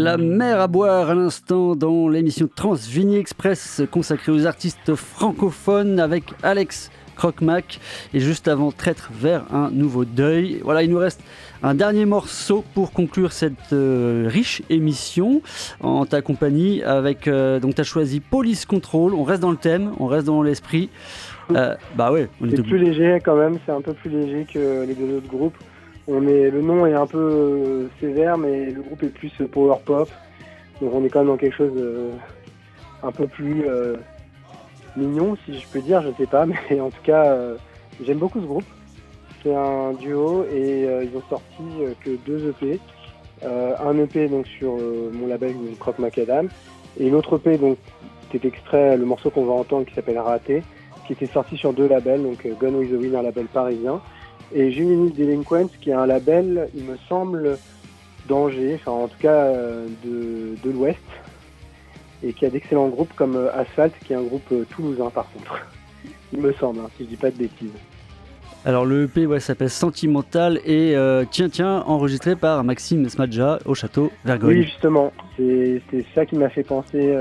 Speaker 1: La mer à boire à l'instant dans l'émission Transvini Express consacrée aux artistes francophones avec Alex Croc-Mac et juste avant Traître vers un nouveau deuil. Voilà, il nous reste un dernier morceau pour conclure cette riche émission en ta compagnie avec donc tu as choisi Police Control. On reste dans le thème, on reste dans l'esprit. Bah ouais,
Speaker 2: c'est plus léger quand même, c'est un peu plus léger que les deux autres groupes. Le nom est un peu sévère, mais le groupe est plus power pop, donc on est quand même dans quelque chose un peu plus mignon, si je peux dire, je sais pas, mais en tout cas, j'aime beaucoup ce groupe. C'est un duo et ils ont sorti que 2 EP. Un EP donc sur mon label Croc Macadam et l'autre EP donc qui est extrait, le morceau qu'on va entendre qui s'appelle Raté, qui était sorti sur 2 labels, donc Gone with the Wind, un label parisien, et Juvenile Delinquents qui est un label, il me semble, d'Angers, enfin en tout cas de l'Ouest, et qui a d'excellents groupes comme Asphalt, qui est un groupe toulousain par contre, il me semble, si je dis pas de bêtises.
Speaker 1: Alors le EP s'appelle Sentimental et tiens, enregistré par Maxime Smadja au château Vergogne.
Speaker 2: Oui justement, c'est ça qui m'a fait penser,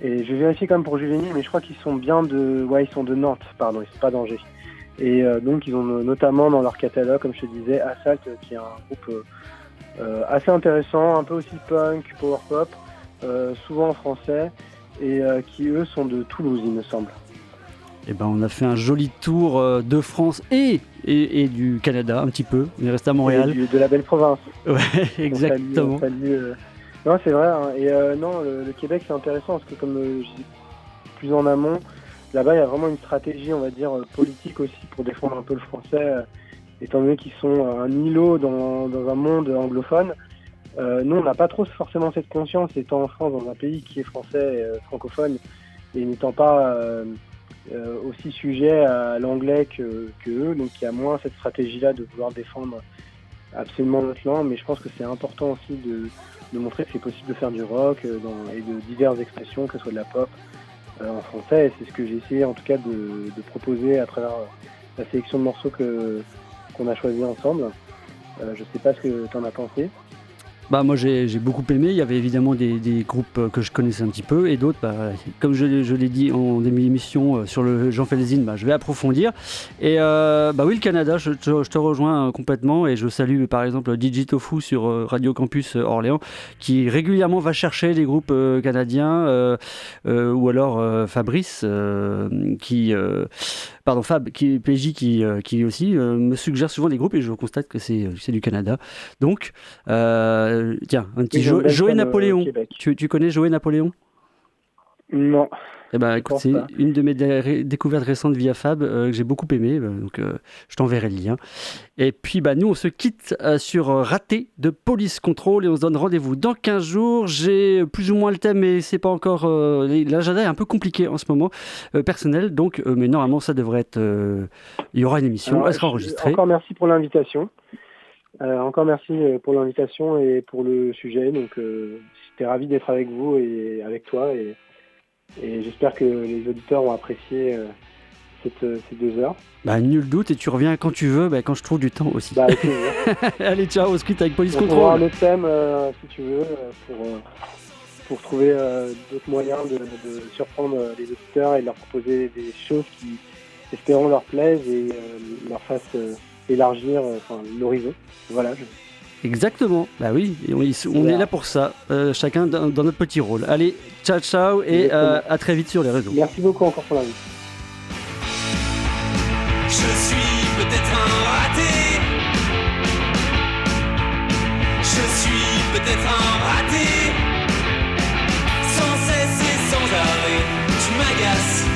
Speaker 2: et je vais vérifier quand même pour Juvenile, mais je crois qu'ils sont bien ils sont de Nantes, pardon, ils sont pas d'Angers. Et donc ils ont notamment dans leur catalogue, comme je te disais, Asphalt, qui est un groupe assez intéressant, un peu aussi punk, power pop, souvent en français, et qui eux sont de Toulouse il me semble.
Speaker 1: Et ben on a fait un joli tour de France et du Canada un petit peu. On est resté à Montréal.
Speaker 2: Et de la belle province.
Speaker 1: Ouais, exactement.
Speaker 2: Non, c'est vrai. Hein. Et non, le Québec c'est intéressant parce que comme je dis plus en amont, là-bas il y a vraiment une stratégie, on va dire politique aussi pour défendre un peu le français, étant donné qu'ils sont un îlot dans un monde anglophone. Nous on n'a pas trop forcément cette conscience, étant en France dans un pays qui est français, francophone, et n'étant pas aussi sujet à l'anglais que eux, donc il y a moins cette stratégie-là de vouloir défendre absolument notre langue, mais je pense que c'est important aussi de montrer que c'est possible de faire du rock et de diverses expressions, que ce soit de la pop en français, et c'est ce que j'ai essayé en tout cas de proposer à travers la sélection de morceaux qu'on a choisi ensemble. Je sais pas ce que tu en as pensé.
Speaker 1: Bah moi j'ai beaucoup aimé, il y avait évidemment des groupes que je connaissais un petit peu et d'autres, comme je l'ai dit en début d'émission sur le Jean Félzine, je vais approfondir. Et oui, le Canada, je te rejoins complètement et je salue par exemple DJ Tofu sur Radio Campus Orléans qui régulièrement va chercher des groupes canadiens ou alors Fabrice Fab, PJ qui aussi me suggère souvent des groupes et je constate que c'est du Canada. Donc tiens, un petit Joey Napoléon. Tu connais Joey Napoléon ?
Speaker 2: Non.
Speaker 1: Eh ben, écoute, c'est une de mes découvertes récentes via Fab que j'ai beaucoup aimé, donc je t'enverrai le lien. Et puis nous on se quitte sur Raté de Police Control et on se donne rendez-vous dans 15 jours. J'ai plus ou moins le thème, mais c'est pas encore. L'agenda est un peu compliqué en ce moment, personnel, donc, mais normalement ça devrait être. Il y aura une émission, elle sera enregistrée.
Speaker 2: Encore merci pour l'invitation. Et pour le sujet. Donc, j'étais ravi d'être avec vous et avec toi. Et j'espère que les auditeurs ont apprécié ces 2 heures.
Speaker 1: Nul doute. Et tu reviens quand tu veux, quand je trouve du temps aussi. Allez, ciao, on se quitte avec Police Control.
Speaker 2: On va avoir un autre thème, si tu veux, pour trouver d'autres moyens de surprendre les auditeurs et de leur proposer des choses qui, espérons, leur plaisent et leur fassent élargir l'horizon. Voilà.
Speaker 1: Exactement, oui, on est là pour ça, chacun dans notre petit rôle. Allez, ciao et à très vite sur les réseaux.
Speaker 2: Merci beaucoup encore pour l'invite.
Speaker 3: Je suis peut-être un raté. Je suis peut-être un raté. Sans cesse et sans arrêt, tu m'agaces.